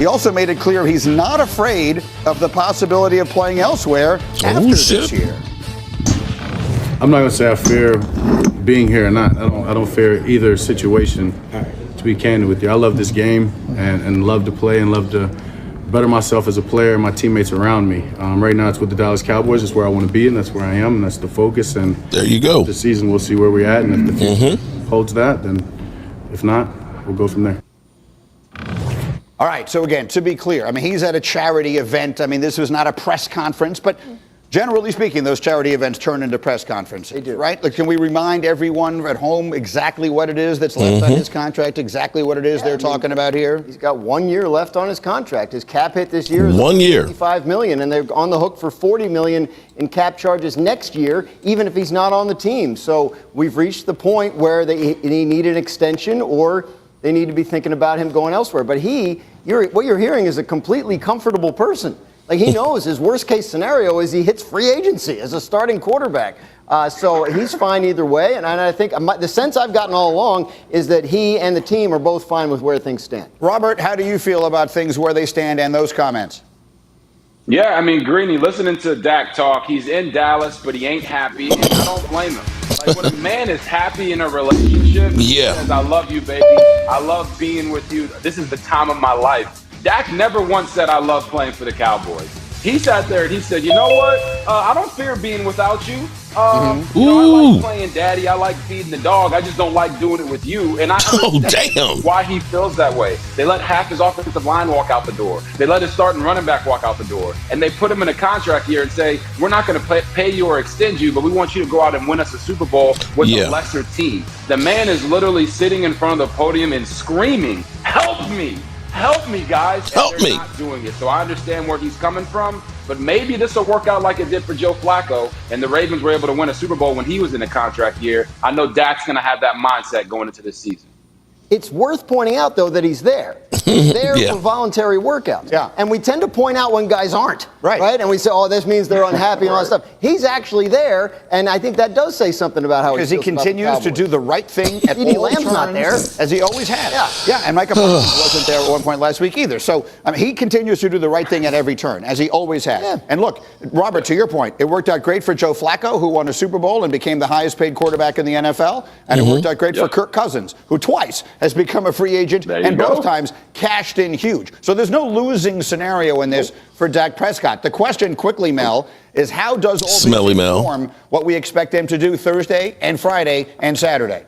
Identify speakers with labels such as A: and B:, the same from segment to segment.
A: He also made it clear he's not afraid of the possibility of playing elsewhere after this year.
B: I'm not going to say I fear being here or not. I don't fear either situation, to be candid with you. I love this game and love to play and love to better myself as a player and my teammates around me. Right now it's with the Dallas Cowboys. It's where I want to be, and that's where I am, and that's the focus. And
C: there you go.
B: The season, we'll see where we're at, and if the future holds that, then if not, we'll go from there.
A: All right, so again, to be clear, I mean, he's at a charity event. I mean, this was not a press conference, but generally speaking, those charity events turn into press conferences. They do. Right? Like, can we remind everyone at home exactly what it is that's left on his contract, exactly what it is they're talking about here?
D: He's got 1 year left on his contract. His cap hit this year is $55 million, and they're on the hook for $40 million in cap charges next year, even if he's not on the team. So we've reached the point where they need an extension, or they need to be thinking about him going elsewhere. But what you're hearing is a completely comfortable person. Like, he knows his worst case scenario is he hits free agency as a starting quarterback. So he's fine either way. And I think the sense I've gotten all along is that he and the team are both fine with where things stand.
A: Robert, how do you feel about things where they stand and those comments?
E: Yeah, I mean, Greeny, listening to Dak talk, he's in Dallas, but he ain't happy, and I don't blame him. Like, when a man is happy in a relationship, he says, I love you, baby. I love being with you. This is the time of my life. Dak never once said, I love playing for the Cowboys. He sat there and he said, you know what? I don't fear being without you. I like playing daddy. I like feeding the dog. I just don't like doing it with you. And I understand why he feels that way. They let half his offensive line walk out the door. They let his starting running back walk out the door. And they put him in a contract year and say, we're not going to pay you or extend you, but we want you to go out and win us a Super Bowl with a lesser team. The man is literally sitting in front of the podium and screaming, help me. Help me, guys.
C: Help me.
E: Not doing it. So I understand where he's coming from, but maybe this will work out like it did for Joe Flacco, and the Ravens were able to win a Super Bowl when he was in a contract year. I know Dak's going to have that mindset going into this season.
D: It's worth pointing out, though, that he's there. He's there for voluntary workouts.
A: Yeah.
D: And we tend to point out when guys aren't.
A: Right.
D: And we say, oh, this means they're unhappy and all that stuff. He's actually there, and I think that does say something about how he feels.
A: Because he continues to do the right thing at all
D: Lamb's
A: turns,
D: not there.
A: as he always has. Yeah, and Micah Parsons wasn't there at one point last week either. So I mean, he continues to do the right thing at every turn, as he always has. Yeah. And look, Robert, to your point, it worked out great for Joe Flacco, who won a Super Bowl and became the highest paid quarterback in the NFL. And it worked out great for Kirk Cousins, who twice has become a free agent and both times cashed in huge. So there's no losing scenario in this for Dak Prescott. The question quickly, Mel, is how does all this inform what we expect him to do Thursday and Friday and Saturday?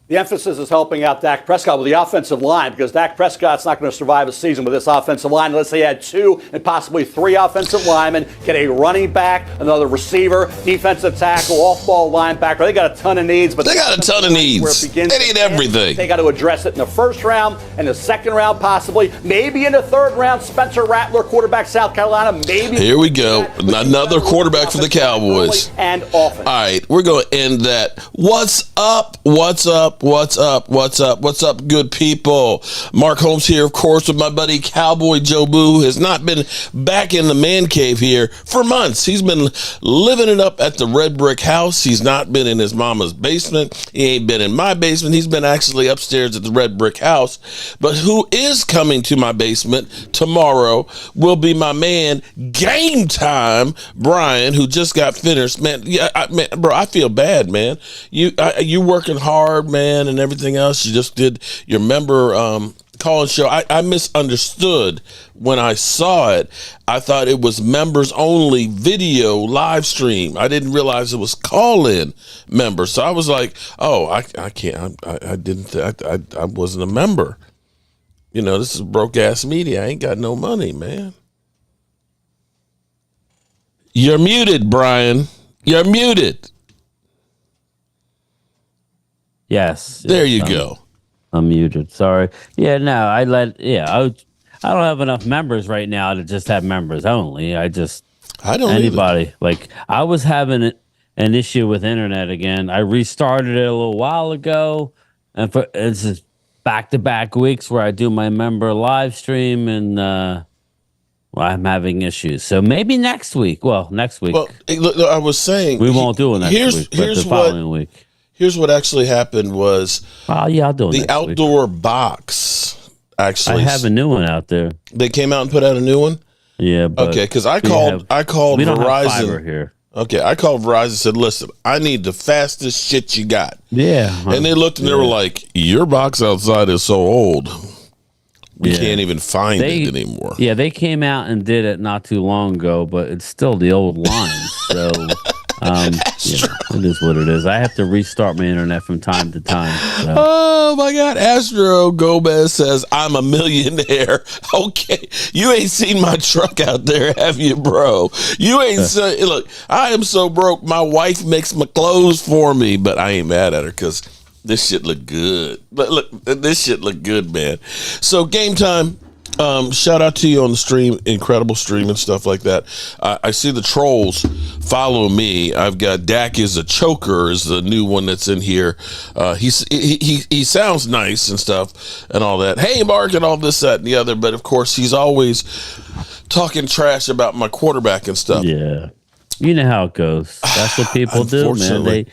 F: The emphasis is helping out Dak Prescott with the offensive line, because Dak Prescott's not going to survive a season with this offensive line unless they had 2 and possibly 3 offensive linemen, get a running back, another receiver, defensive tackle, off-ball linebacker. They got a ton of needs. But
C: they got a ton of needs. They need everything.
F: They got to address it in the first round, in the second round possibly, maybe in the third round. Spencer Rattler, quarterback, South Carolina, maybe.
C: Here we go. Another quarterback for the Cowboys.
F: And offense.
C: All right, we're going to end that. What's up? What's up? What's up? What's up? What's up, good people? Mark Holmes here, of course, with my buddy Cowboy Joe Boo, who has not been back in the man cave here for months. He's been living it up at the red brick house. He's not been in his mama's basement. He ain't been in my basement. He's been actually upstairs at the red brick house. But who is coming to my basement tomorrow will be my man, Game Time Brian, who just got finished. Man, bro, I feel bad, man. You working hard, man, and everything else. You just did your member call-in show. I misunderstood when I saw it. I thought it was members only video live stream. I didn't realize it was call-in members. So I was like, oh, I can't. I wasn't a member. You know, this is broke ass media. I ain't got no money, man. You're muted, Brian. You're muted.
G: Yes.
C: There you go.
G: I'm muted. Sorry. Yeah, no, I don't have enough members right now to just have members only. I don't anybody either. Like, I was having an issue with internet again. I restarted it a little while ago, and it's just back-to-back weeks where I do my member live stream, and I'm having issues. So maybe next week. Well, next week.
C: Well, look, I was saying
G: we won't do it next week, but the following week.
C: Here's what actually happened was
G: I'll do it
C: the outdoor box Actually,
G: I have a new one out there.
C: They came out and put out a new one.
G: Yeah. But
C: okay, because I called
G: we don't
C: Verizon
G: have fiber here.
C: Okay, I called Verizon and said, listen, I need the fastest shit you got.
G: Yeah.
C: And they looked and they were like, your box outside is so old. We can't even find it anymore.
G: Yeah, they came out and did it not too long ago, but it's still the old line. So it is what it is. I have to restart my internet from time to time. So.
C: Oh, my God. Astro Gomez says, I'm a millionaire. Okay. You ain't seen my truck out there, have you, bro? You ain't look, I am so broke. My wife makes my clothes for me, but I ain't mad at her because this shit look good. Look, this shit look good, man. So game time. Shout out to you on the stream, incredible stream and stuff like that. I see the trolls follow me. I've got Dak is a choker is the new one that's in here. He sounds nice and stuff and all that. Hey, Mark, and all this, that, and the other. But of course, he's always talking trash about my quarterback and stuff.
G: Yeah, you know how it goes. That's what people do, man.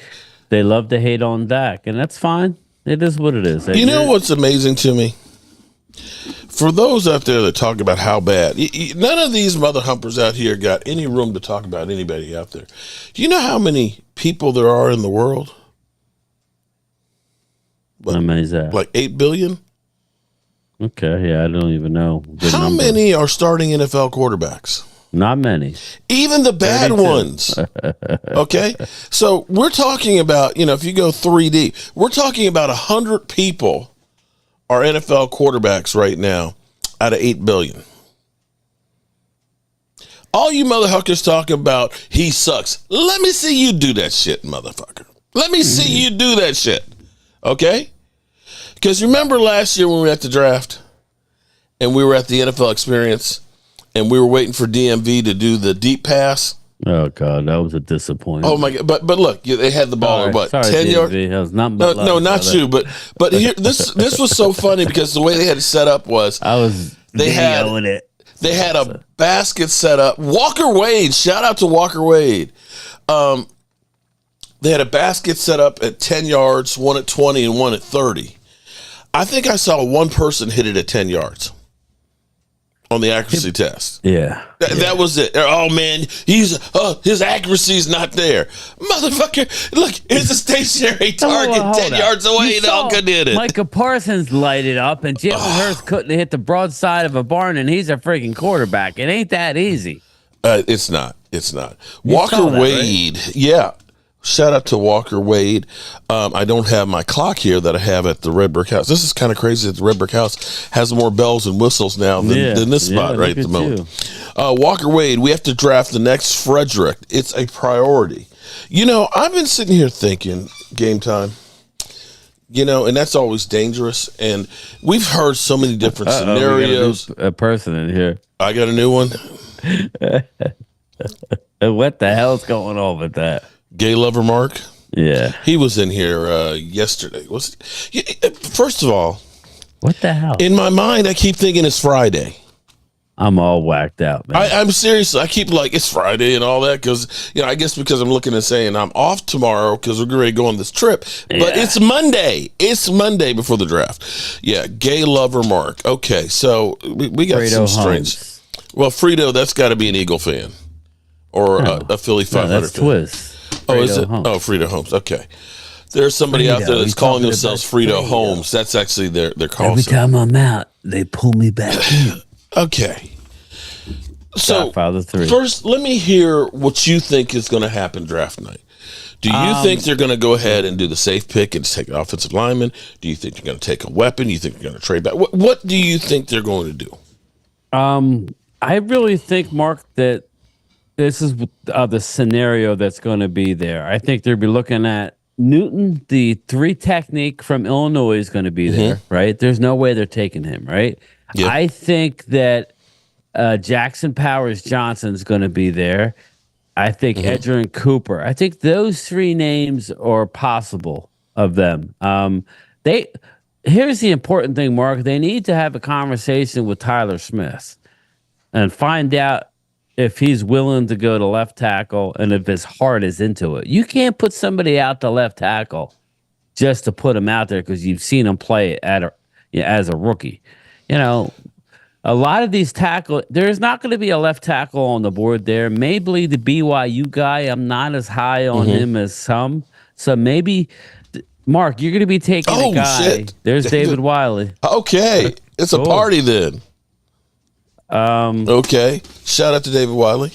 G: They love to hate on Dak, and that's fine. It is what it is.
C: You know what's amazing to me? For those out there that talk about how bad, none of these mother humpers out here got any room to talk about anybody out there. Do you know how many people there are in the world?
G: How many is that?
C: Like 8 billion?
G: Okay, yeah, I don't even know.
C: How many are starting NFL quarterbacks?
G: Not many.
C: Even the bad ones. Okay? So we're talking about, if you go 3D, we're talking about 100 people are NFL quarterbacks right now out of 8 billion. All you motherfuckers talking about, he sucks. Let me see you do that shit, motherfucker. Let me see you do that shit. Okay? Because remember last year when we were at the draft and we were at the NFL experience and we were waiting for DMV to do the deep pass?
G: Oh God, that was a disappointment.
C: Oh my God! But look, they had the ball. What 10 yards? No, not you. But here, this was so funny because the way they had it set up was they had a basket set up. Walker Wade, shout out to Walker Wade. They had a basket set up at 10 yards, one at 20, and one at 30. I think I saw one person hit it at 10 yards. On the accuracy test.
G: Yeah.
C: That was it. Oh, man, his accuracy's not there. Motherfucker, look, it's a stationary target 10 yards away and Elka did it.
G: Micah Parsons lighted up and Jalen Hurts couldn't hit the broadside of a barn and he's a freaking quarterback. It ain't that easy.
C: It's not. Walker Wade, right? Yeah. Shout out to Walker Wade. I don't have my clock here that I have at the Red Brick House. This is kind of crazy that the Red Brick House has more bells and whistles now than this spot right at the moment. Walker Wade, we have to draft the next Frederick. It's a priority. I've been sitting here thinking, game time, and that's always dangerous. And we've heard so many different scenarios.
G: We got a person in here.
C: I got a new one.
G: What the hell's going on with that?
C: Gay lover Mark?
G: Yeah.
C: He was in here yesterday. First of all,
G: what the hell?
C: In my mind, I keep thinking it's Friday.
G: I'm all whacked out, man.
C: I'm serious. I keep it's Friday and all that because, I guess because I'm looking and saying I'm off tomorrow because we're ready to go on this trip. But it's Monday. It's Monday before the draft. Yeah, gay lover Mark. Okay, so we got
G: Frito
C: some strange.
G: Holmes.
C: Well, Frito, that's got to be an Eagle fan or a Philly 500
G: that's
C: fan.
G: Twist.
C: Oh, is it? Holmes. Oh, Frito Holmes. Okay. There's somebody out there that's calling themselves Frito Holmes. That's actually their call.
G: Every time I'm out, they pull me back in.
C: Okay. So,
G: Godfather 3.
C: First, let me hear what you think is going to happen draft night. Do you think they're going to go ahead and do the safe pick and take an offensive lineman? Do you think they're going to take a weapon? Do you think they're going to trade back? What do you think they're going to do?
G: I really think, Mark, that this is the scenario that's going to be there. I think they'll be looking at Newton, the 3 technique from Illinois is going to be there, right? There's no way they're taking him, right? Yeah. I think that Jackson Powers Johnson is going to be there. I think Edgerrin Cooper. I think those 3 names are possible of them. Here's the important thing, Mark. They need to have a conversation with Tyler Smith and find out if he's willing to go to left tackle and if his heart is into it. You can't put somebody out to left tackle just to put him out there because you've seen him play as a rookie. a lot of these tackle, there's not going to be a left tackle on the board there. Maybe the BYU guy, I'm not as high on him as some. So maybe, Mark, you're going to be taking a guy.
C: Shit.
G: There's David Wiley.
C: Okay. It's a party then. Okay. Shout out to David Wiley.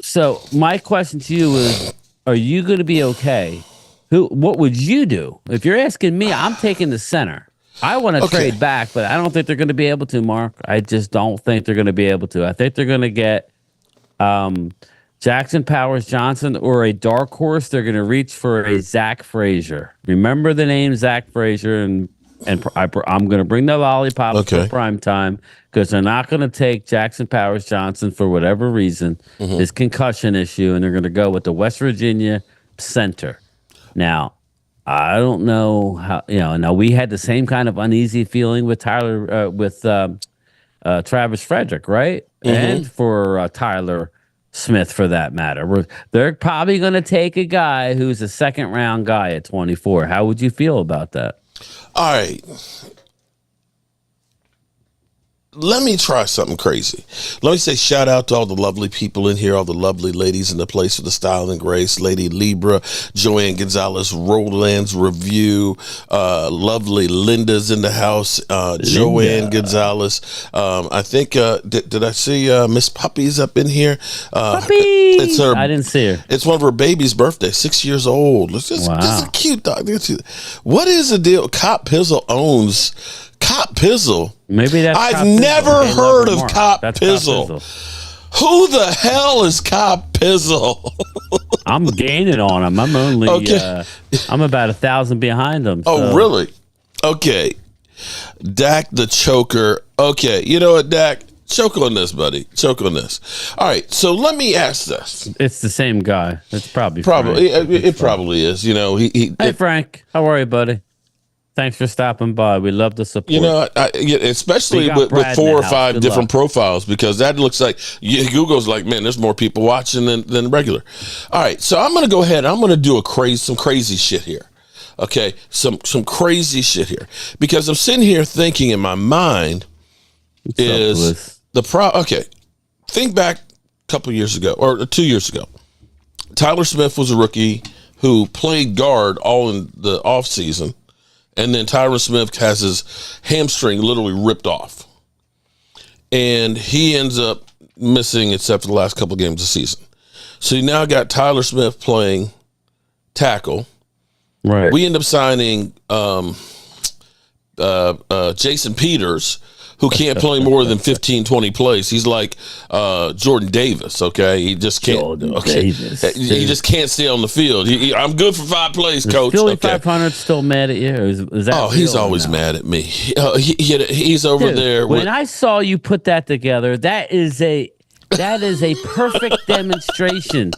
G: So my question to you is, are you going to be okay? What would you do? If you're asking me, I'm taking the center. I want to trade back, but I don't think they're going to be able to, Mark. I just don't think they're going to be able to. I think they're going to get Jackson Powers Johnson or a dark horse. They're going to reach for a Zach Frazier. Remember the name Zach Frazier, and I'm going to bring the lollipop for prime time because they're not going to take Jackson Powers Johnson for whatever reason, his concussion issue, and they're going to go with the West Virginia center. Now, I don't know how, now we had the same kind of uneasy feeling with Travis Frederick, right? And for Tyler Smith, for that matter. They're probably going to take a guy who's a second-round guy at 24. How would you feel about that?
C: All right. Let me try something crazy. Let me say shout out to all the lovely people in here, all the lovely ladies in the place for the style and grace. Lady Libra, Joanne Gonzalez, Roland's Review, lovely Linda's in the house, Joanne Gonzalez. I think, did I see Miss Puppy's up in here?
G: Puppy!
C: It's her,
G: I didn't see her.
C: It's one of her baby's birthday, 6 years old. It's just a cute dog. What is the deal? Cop Pizzle owns Cop Pizzle.
G: Maybe that's
C: I've never heard of Cop Pizzle. Who the hell is Cop Pizzle?
G: I'm gaining on him. I'm only I'm about 1,000 behind him. So.
C: Oh, really? Okay. Dak the Choker. Okay. You know what, Dak? Choke on this, buddy. Choke on this. All right. So let me ask this.
G: It's the same guy. It's probably
C: it probably is.
G: Hey, Frank. How are you, buddy? Thanks for stopping by. We love the support.
C: Especially with 4 or 5 different profiles, because that looks like Google's like, man, there's more people watching than regular. All right, so I'm going to go ahead. I'm going to do some crazy shit here. Okay, some crazy shit here, because I'm sitting here thinking in my mind Okay, think back a couple years ago or 2 years ago. Tyler Smith was a rookie who played guard all in the offseason. And then Tyron Smith has his hamstring literally ripped off. And he ends up missing except for the last couple of games of the season. So you now got Tyler Smith playing tackle.
G: Right.
C: We end up signing Jason Peters, who can't play more than 15, 20 plays. He's like Jordan Davis, okay? He just can't. He just can't stay on the field. I'm good for 5 plays, Coach.
G: Philly 500 still mad at you? Is that
C: he's always mad at me. He's over there.
G: When I saw you put that together, that is a perfect demonstration.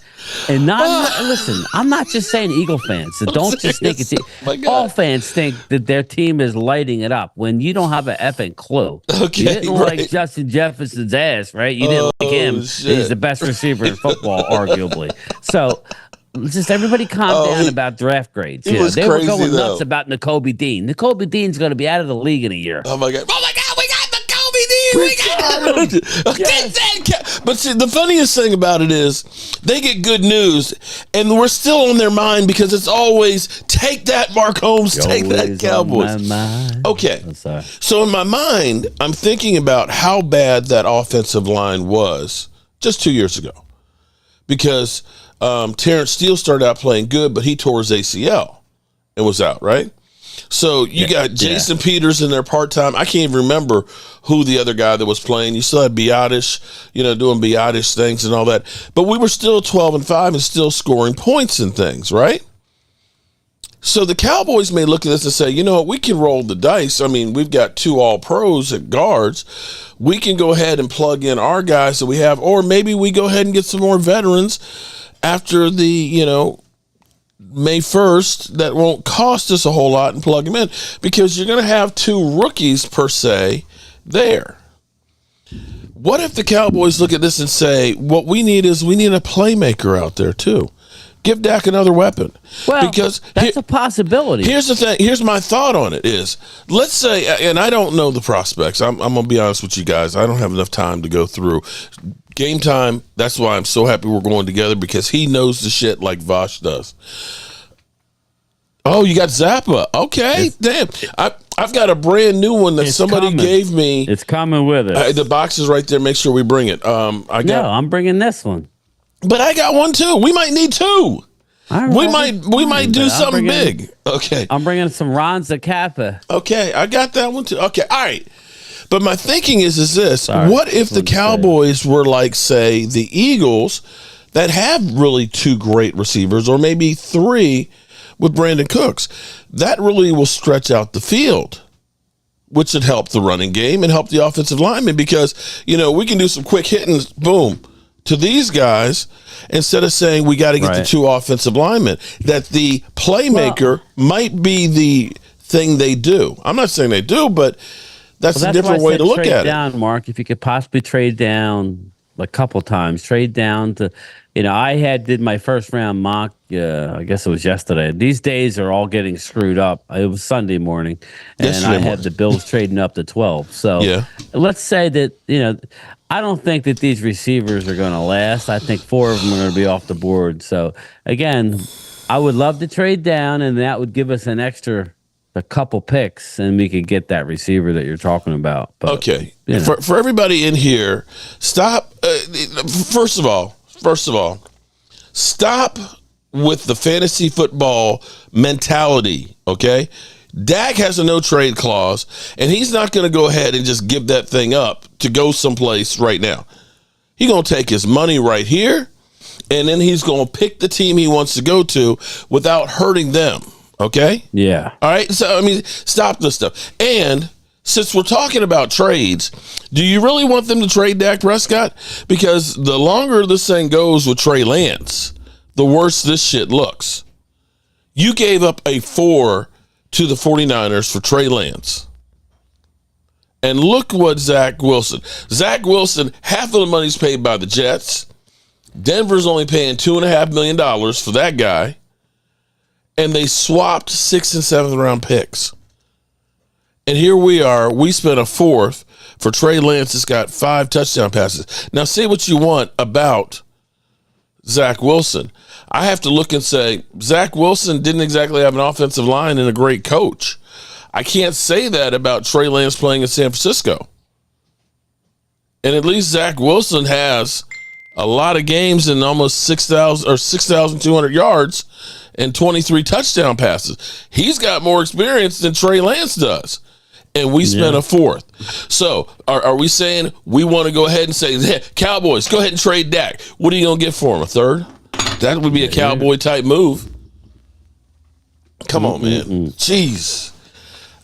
G: And listen, I'm not just saying Eagle fans. So don't just think it's all fans think that their team is lighting it up when you don't have an effing clue.
C: Okay,
G: you didn't like Justin Jefferson's ass, right? You didn't like him. Shit. He's the best receiver in football, arguably. So just everybody calm down about draft grades. They were going nuts about Nakobe Dean. Nakobe Dean's going to be out of the league in a year.
C: Oh my God, we got Nakobe Dean. We got him. But see, the funniest thing about it is they get good news, and we're still on their mind because it's always take that, Mark Holmes, take that, Cowboys. Okay, so in my mind, I'm thinking about how bad that offensive line was just 2 years ago, because Terrence Steele started out playing good, but he tore his ACL and was out, right? So you got Jason Peters in there part-time. I can't even remember who the other guy that was playing. You still had Biotish, doing Biotish things and all that. But we were still 12-5 and still scoring points and things, right? So the Cowboys may look at this and say, you know what, we can roll the dice. I mean, we've got 2 all-pros at guards. We can go ahead and plug in our guys that we have, or maybe we go ahead and get some more veterans after the, May 1st, that won't cost us a whole lot, and plug them in, because you're going to have 2 rookies per se there. What if the Cowboys look at this and say, what we need is a playmaker out there too? Give Dak another weapon.
G: Well,
C: because
G: that's a possibility.
C: Here's the thing. Here's my thought on it is, let's say, and I don't know the prospects. I'm going to be honest with you guys. I don't have enough time to go through. Game time, that's why I'm so happy we're going together, because he knows the shit like Vosh does. Oh, you got Zappa. Okay, damn. I've got a brand new one that somebody gave me.
G: It's coming with it.
C: The box is right there. Make sure we bring it.
G: I'm bringing this one.
C: But I got one too. We might need two. We might do something big. Okay.
G: I'm bringing some Ron Zacapa.
C: Okay, I got that one too. Okay, all right. But my thinking is this. What if the Cowboys were like, say, the Eagles that have really two great receivers, or maybe three with Brandon Cooks? That really will stretch out the field, which would help the running game and help the offensive linemen, because, we can do some quick hitting, boom, to these guys, instead of saying we got to get the two offensive linemen. That the playmaker might be the thing they do. I'm not saying they do, but that's a different way to look at
G: it. Mark, if you could possibly trade down a couple times, trade down to, I did my first round mock, I guess it was yesterday. These days are all getting screwed up. It was Sunday morning, and I had the Bills trading up to 12. So let's say that, I don't think that these receivers are going to last. I think 4 of them are going to be off the board. So, again, I would love to trade down, and that would give us a couple picks, and we could get that receiver that you're talking about. But,
C: okay. For everybody in here, stop. First of all, stop with the fantasy football mentality, okay? Dak has a no-trade clause, and he's not going to go ahead and just give that thing up to go someplace right now. He's going to take his money right here, and then he's going to pick the team he wants to go to without hurting them, okay?
G: Yeah.
C: All right? So, stop this stuff. And since we're talking about trades, do you really want them to trade Dak Prescott? Because the longer this thing goes with Trey Lance, the worse this shit looks. You gave up a 4 to the 49ers for Trey Lance. And look what Zach Wilson, half of the money's paid by the Jets. Denver's only paying $2.5 million for that guy. And they swapped 6th and 7th round picks. And here we are. We spent a 4th for Trey Lance that's got 5 touchdown passes. Now, say what you want about Zach Wilson. I have to look and say, Zach Wilson didn't exactly have an offensive line and a great coach. I can't say that about Trey Lance playing in San Francisco. And at least Zach Wilson has a lot of games and almost 6,200 yards and 23 touchdown passes. He's got more experience than Trey Lance does. And we spent a 4th. So are we saying we want to go ahead and say, hey, Cowboys, go ahead and trade Dak? What are you going to get for him? A 3rd? That would be a Cowboy type move. Come on, man. Jeez.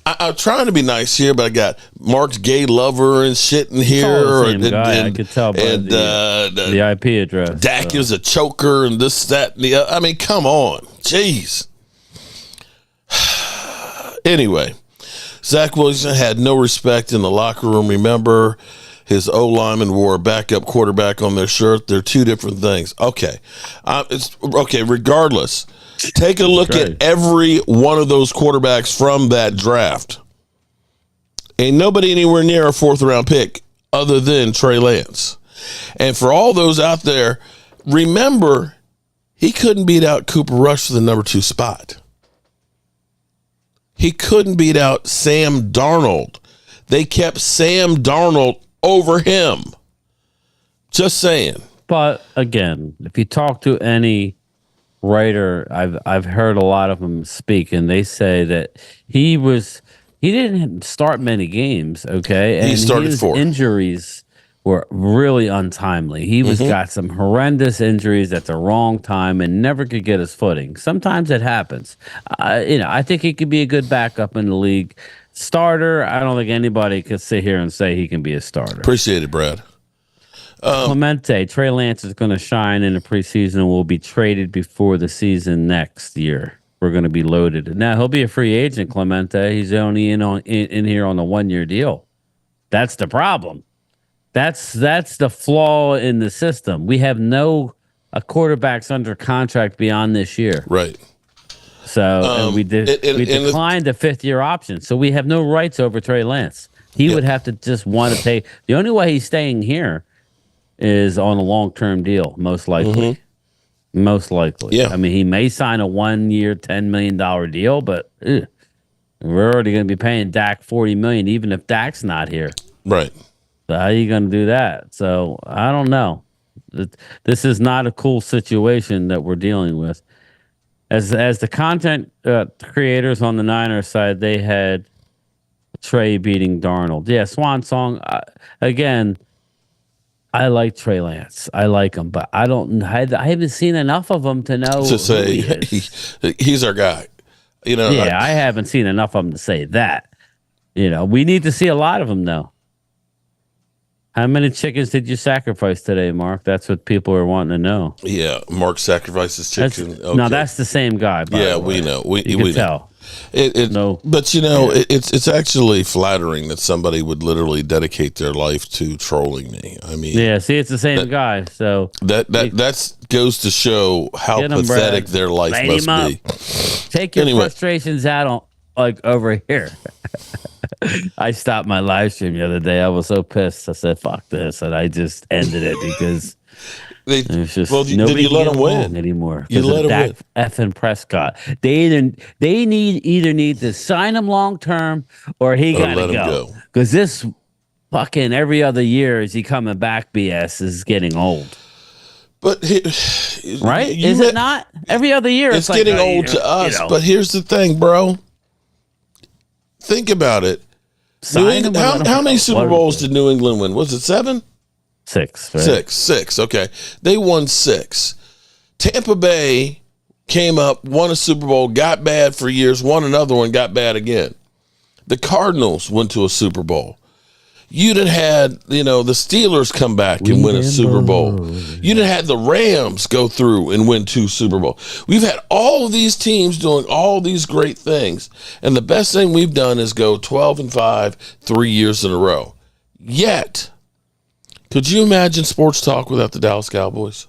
C: I'm trying to be nice here, but I got Mark's gay lover and shit in here.
G: I could tell by the IP address.
C: Dak is a choker and this, that, and the other. Come on. Jeez. Anyway, Zach Wilson had no respect in the locker room. Remember, his O-lineman wore a backup quarterback on their shirt. They're two different things. Okay. Regardless, take a look at every one of those quarterbacks from that draft. Ain't nobody anywhere near a 4th round pick other than Trey Lance. And for all those out there, remember, he couldn't beat out Cooper Rush for the number 2 spot. He couldn't beat out Sam Darnold. They kept Sam Darnold over him. Just saying.
G: But again, if you talk to any writer, I've heard a lot of them speak, and they say that he didn't start many games, okay? And
C: he started
G: his
C: 4.
G: Injuries were really untimely. He got some horrendous injuries at the wrong time and never could get his footing. Sometimes it happens. I think he could be a good backup in the league. Starter, I don't think anybody could sit here and say he can be a starter.
C: Appreciate it, Brad.
G: Clemente, Trey Lance is going to shine in the preseason and will be traded before the season next year. We're going to be loaded. Now, he'll be a free agent, Clemente. He's only in here on a 1-year deal. That's the problem. That's the flaw in the system. We have no a quarterback's under contract beyond this year.
C: Right.
G: So and we declined the 5th-year option. So we have no rights over Trey Lance. He would have to just want to take. The only way he's staying here is on a long-term deal, most likely. Mm-hmm. Most likely.
C: Yeah.
G: I mean, he may sign a 1-year, $10 million deal, but we're already going to be paying Dak $40 million, even if Dak's not here.
C: Right.
G: So how are you going to do that? So I don't know. This is not a cool situation that we're dealing with. As the content creators on the Niners side, they had Trey beating Darnold. Yeah, Swan Song. Again, I like Trey Lance. I like him, but I haven't seen enough of him to know
C: to say he's our guy. You know.
G: Yeah, I haven't seen enough of him to say that. You know, we need to see a lot of him though. How many chickens did you sacrifice today, Mark? That's what people are wanting to know.
C: Yeah, Mark sacrifices chicken.
G: No, that's the same guy.
C: Yeah, we know. We
G: can tell.
C: No, but you know, it's actually flattering that somebody would literally dedicate their life to trolling me. I mean,
G: yeah. See, it's the same guy. So
C: that goes to show how pathetic their life must be.
G: Take your frustrations out on over here. I stopped my live stream the other day. I was so pissed. I said, "Fuck this," and I just ended it because it's just nobody
C: did you let them win
G: anymore.
C: You let them win.
G: Effing Prescott. They either need to sign him long term or he got to go because this fucking every other year is he coming back BS is getting old.
C: But
G: right? Is it not? Every other year
C: it's getting old to us. But here's the thing, bro. Think about it. How many Super Bowls did New England win? Was it 7?
G: 6. Right?
C: 6. Okay. They won 6. Tampa Bay came up, won a Super Bowl, got bad for years, won another one, got bad again. The Cardinals went to a Super Bowl. You'd have had, the Steelers come back and win a Super Bowl. You'd have had the Rams go through and win 2 Super Bowls. We've had all of these teams doing all these great things. And the best thing we've done is go 12-5, 3 years in a row. Yet, could you imagine sports talk without the Dallas Cowboys?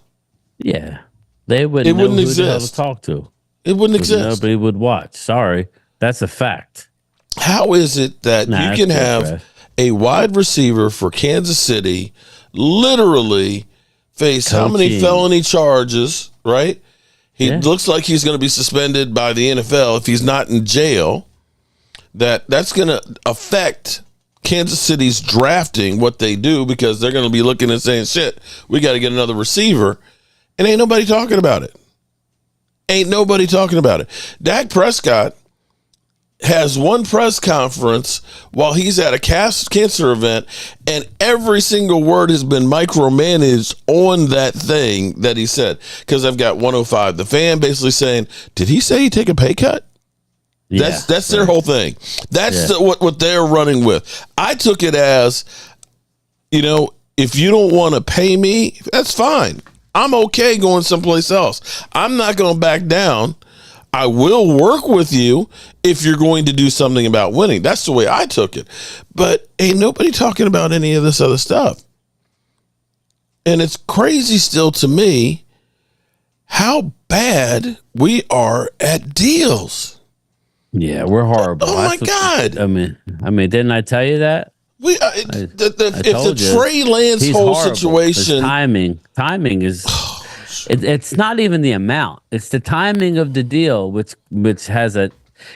G: Yeah. They wouldn't know who to talk to.
C: It wouldn't exist.
G: Nobody would watch. Sorry. That's a fact.
C: How is it that you can have a wide receiver for Kansas City literally face how many felony charges, right? He looks like he's going to be suspended by the NFL if he's not in jail. That's going to affect Kansas City's drafting, what they do, because they're going to be looking and saying, shit, we got to get another receiver. And ain't nobody talking about it. Ain't nobody talking about it. Dak Prescott has one press conference while he's at a cancer event, and every single word has been micromanaged on that thing that he said. Because I've got 105, the fan basically saying, did he say he'd take a pay cut? Yeah, that's their whole thing. That's what they're running with. I took it as, if you don't want to pay me, that's fine. I'm okay going someplace else. I'm not going to back down. I will work with you if you're going to do something about winning. That's the way I took it. But ain't nobody talking about any of this other stuff. And it's crazy still to me how bad we are at deals.
G: Yeah, we're horrible.
C: Oh my God.
G: I mean, didn't I tell you that?
C: If the Trey Lance whole situation,
G: timing is. It's not even the amount; it's the timing of the deal, which has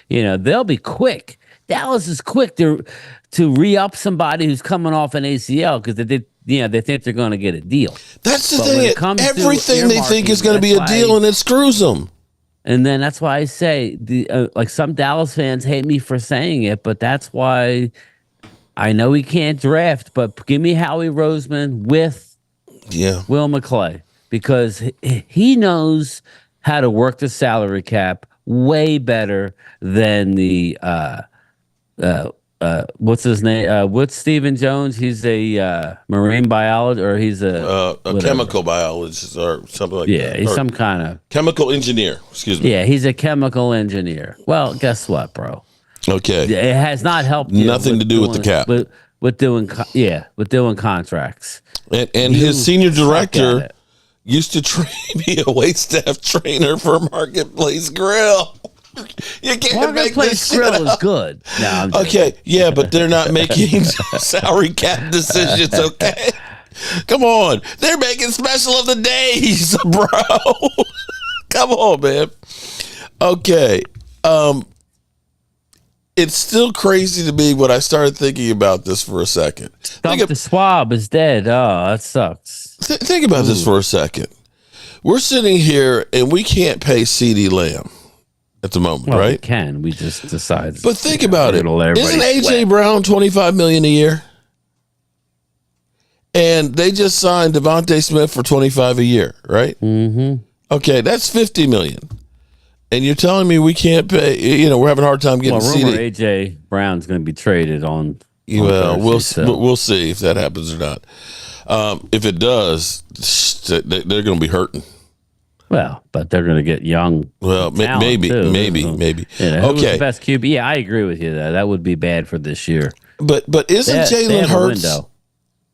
G: they'll be quick. Dallas is quick to re-up somebody who's coming off an ACL because they think they're going to get a deal.
C: That's the thing. Everything they think is going to be a deal, and it screws them.
G: And then that's why I say, some Dallas fans hate me for saying it, but that's why I know he can't draft. But give me Howie Roseman with Will McClay. Because he knows how to work the salary cap way better than the what's his name? What's Stephen Jones? He's a marine biologist, or he's a
C: chemical biologist, or something like that.
G: Yeah, he's some kind of
C: chemical engineer. Excuse me.
G: Yeah, he's a chemical engineer. Well, guess what, bro?
C: Okay,
G: it has not helped.
C: Nothing to do with the cap.
G: With doing contracts.
C: And his senior director used to be a waitstaff trainer for Marketplace Grill. You can't make this shit
G: Grill
C: up.
G: is good. No,
C: Okay, yeah, but they're not making salary cap decisions, okay? Come on. They're making special of the days, bro. Come on, man. Okay. It's still crazy to me when I started thinking about this for a second.
G: The Swab is dead. Oh, that sucks.
C: Think about this for a second. We're sitting here and we can't pay CeeDee Lamb at the moment, right?
G: We can. We just decided.
C: But think about it. Isn't A.J. Brown $25 million a year? And they just signed Devontae Smith for $25 a year, right?
G: Mm-hmm.
C: Okay, that's $50 million. And you're telling me we can't pay? You know, we're having a hard time getting
G: rumor
C: CeeDee.
G: A.J. Brown's going to be traded on.
C: Well,
G: Thursday,
C: we'll see if that happens or not. If it does, they're going to be hurting.
G: Well, but they're going to get young.
C: Well, maybe.
G: Who's
C: Okay,
G: the best QB? Yeah, I agree with you. That would be bad for this year.
C: But isn't Jalen Hurts?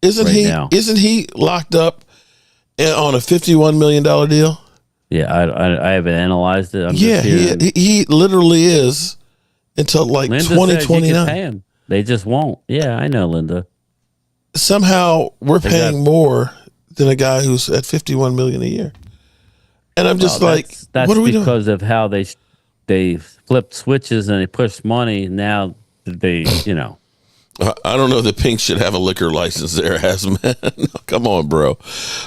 C: Isn't he locked up on a $51 million deal?
G: Yeah, I haven't analyzed it.
C: He literally is until like
G: Linda
C: 2029.
G: They just won't. Yeah, I know, Linda.
C: Somehow we're paying more than a guy who's at $51 million a year. And I'm just
G: that's
C: what are we doing?
G: Because of how they flipped switches and they pushed money. Now they,
C: I don't know that Pink should have a liquor license there, Hazman. Come on, bro.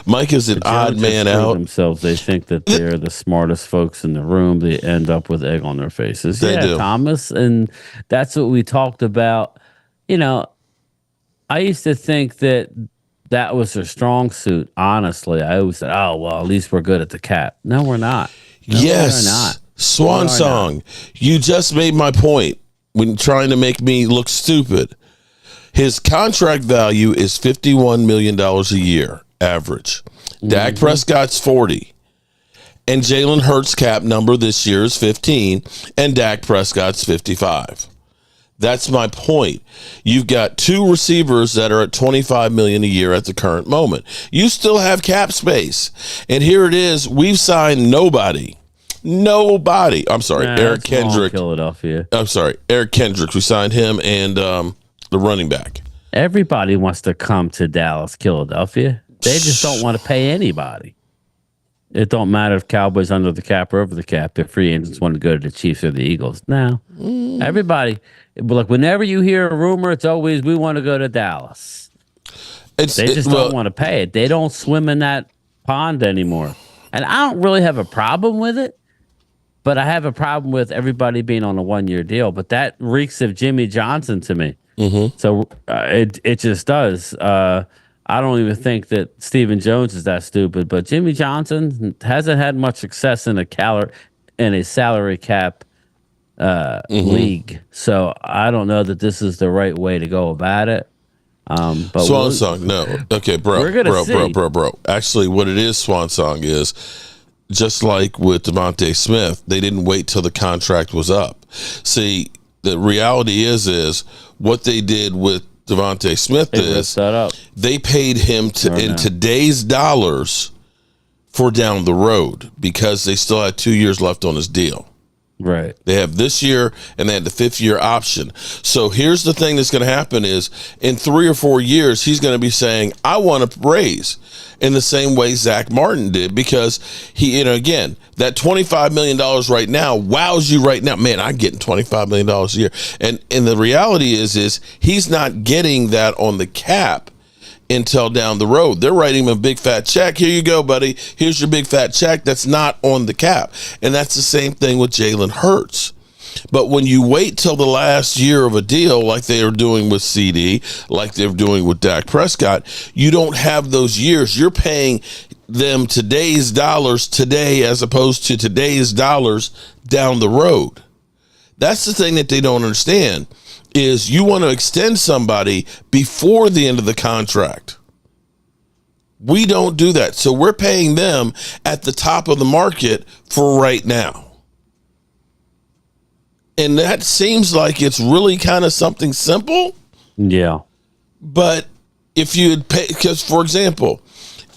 C: Mike is an odd man out.
G: Themselves, they think that they're the smartest folks in the room. They end up with egg on their faces.
C: They do.
G: Thomas, and that's what we talked about. I used to think that was their strong suit. Honestly, I always said, "Oh well, at least we're good at the cap." No, we're not. No,
C: yes,
G: we're not.
C: Swan song. You just made my point when trying to make me look stupid. His contract value is $51 million a year, average. Dak Prescott's 40. And Jalen Hurts' cap number this year is 15, and Dak Prescott's 55. That's my point. You've got two receivers that are at $25 million a year at the current moment. You still have cap space. And here it is. We've signed nobody. I'm sorry, Eric Kendrick.
G: Philadelphia.
C: I'm sorry, Eric Kendrick. We signed him and the running back.
G: Everybody wants to come to Dallas, Philadelphia. They just don't want to pay anybody. It don't matter if Cowboys under the cap or over the cap. If free agents want to go to the Chiefs or the Eagles. No. Everybody. Look, whenever you hear a rumor, it's always we want to go to Dallas. They just don't want to pay it. They don't swim in that pond anymore. And I don't really have a problem with it. But I have a problem with everybody being on a one-year deal. But that reeks of Jimmy Johnson to me. Mm-hmm. So it just does. I don't even think that Stephen Jones is that stupid. But Jimmy Johnson hasn't had much success in a salary cap league. So I don't know that this is the right way to go about it. But
C: Swan Song, no. Okay, bro. Actually, what it is, Swan Song, is just like with Devontae Smith, they didn't wait till the contract was up. See, the reality is what they did with Devontae Smith they paid him in today's dollars for down the road because they still had 2 years left on his deal.
G: Right.
C: They have this year and they had the 5th year option. So here's the thing that's going to happen is in 3 or 4 years, he's going to be saying, I want to raise in the same way Zach Martin did because he, again, that $25 million right now wows you right now. Man, I'm getting $25 million a year. And the reality is he's not getting that on the cap until down the road. They're writing him a big fat check. Here you go, buddy. Here's your big fat check. That's not on the cap. And that's the same thing with Jalen Hurts. But when you wait till the last year of a deal, like they are doing with CD, like they're doing with Dak Prescott, you don't have those years. You're paying them today's dollars today as opposed to today's dollars down the road. That's the thing that they don't understand. Is you want to extend somebody before the end of the contract. We don't do that. So we're paying them at the top of the market for right now. And that seems like it's really kind of something simple.
G: Yeah.
C: But if you had paid, because for example,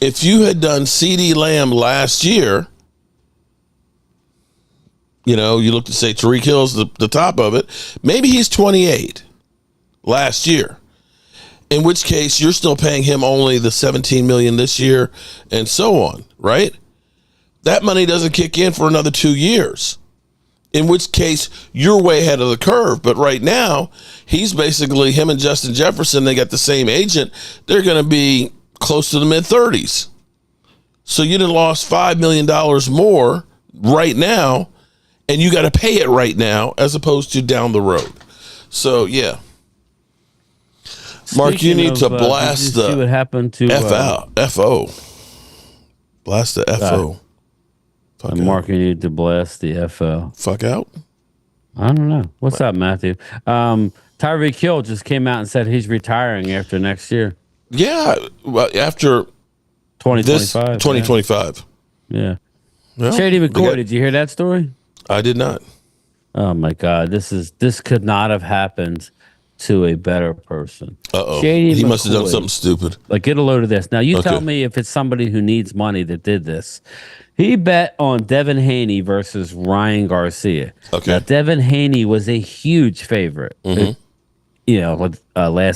C: if you had done CeeDee Lamb last year, you looked at, say, Tyreek Hill's the top of it, maybe he's 28 last year. In which case, you're still paying him only the $17 million this year, and so on, right? That money doesn't kick in for another 2 years. In which case, you're way ahead of the curve. But right now, he's basically, him and Justin Jefferson, they got the same agent. They're going to be close to the mid-30s. So you done lost $5 million more right now, and you got to pay it right now as opposed to down the road. So, yeah. Mark, you need to blast the
G: see what happened to
C: FO. Blast the FO.
G: Mark, you need to blast the FO.
C: Fuck out?
G: I don't know. What's up, Matthew? Tyreek Hill just came out and said he's retiring after next year.
C: Yeah, well, after
G: 2025.
C: 2025.
G: Yeah.
C: Well,
G: Shady McCoy, did you hear that story?
C: I did not.
G: Oh my God, this could not have happened to a better person.
C: Shady he must have done something stupid.
G: Like, get a load of this. Now, you tell me if it's somebody who needs money that did this. He bet on Devin Haney versus Ryan Garcia.
C: Okay.
G: Now, Devin Haney was a huge favorite, last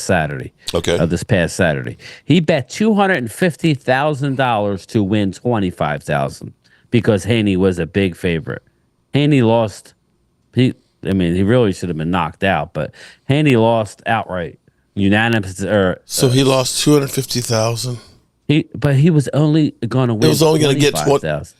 G: Saturday.
C: Okay.
G: This past Saturday. He bet $250,000 to win $25,000 because Haney was a big favorite. Haney lost. He really should have been knocked out, but Haney lost outright, unanimous.
C: So he lost $250,000.
G: But he was only going to win. He
C: was only going to get
G: 20,000.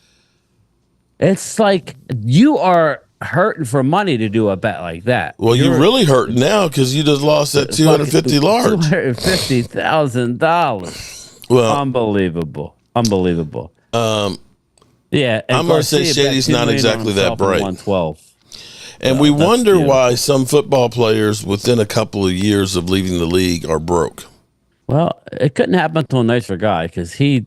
G: It's like you are hurting for money to do a bet like that.
C: Well, you're really hurting now because you just lost that
G: $250,000. Well, unbelievable. Yeah,
C: I'm going to say Shady's not exactly that bright.
G: 112.
C: And we wonder why some football players within a couple of years of leaving the league are broke.
G: Well, it couldn't happen to a nicer guy because he's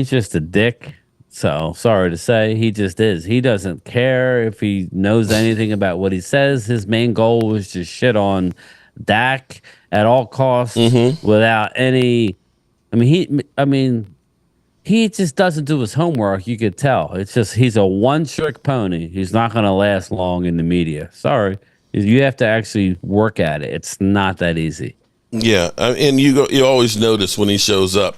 G: just a dick. So sorry to say, he just is. He doesn't care if he knows anything about what he says. His main goal was to shit on Dak at all costs without any. He just doesn't do his homework. You could tell. It's just he's a one-trick pony. He's not going to last long in the media. Sorry, you have to actually work at it. It's not that easy.
C: Yeah, and you always notice when he shows up,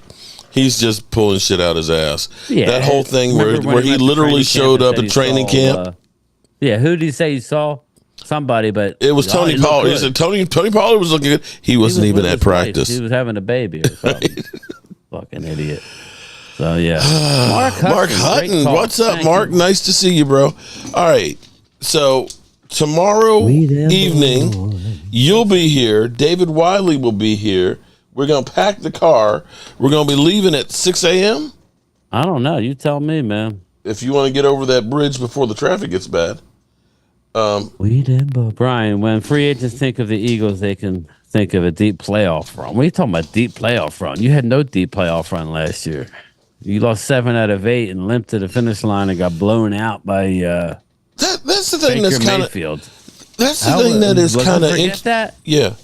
C: he's just pulling shit out his ass. Yeah, that whole thing where he literally showed up at training camp.
G: Who did he say he saw? Somebody, but
C: it was Tony Pollard. He said Tony Pollard was looking good. He wasn't even at practice.
G: He was having a baby or something. Right. Fucking idiot. So yeah,
C: Mark Hutton, what's up, Mark? Nice to see you, bro. All right, so tomorrow evening you'll be here. David Wiley will be here. We're gonna pack the car. We're gonna be leaving at 6 a.m.
G: I don't know. You tell me, man.
C: If you want to get over that bridge before the traffic gets bad.
G: Brian, when free agents think of the Eagles, they can think of a deep playoff run. What are you talking about, deep playoff run? You had no deep playoff run last year. You lost 7 out of 8 and limped to the finish line and got blown out by
C: that's the thing
G: Baker
C: that's kind of
G: Mayfield.
C: That's the thing that is kind of
G: that.
C: Yeah,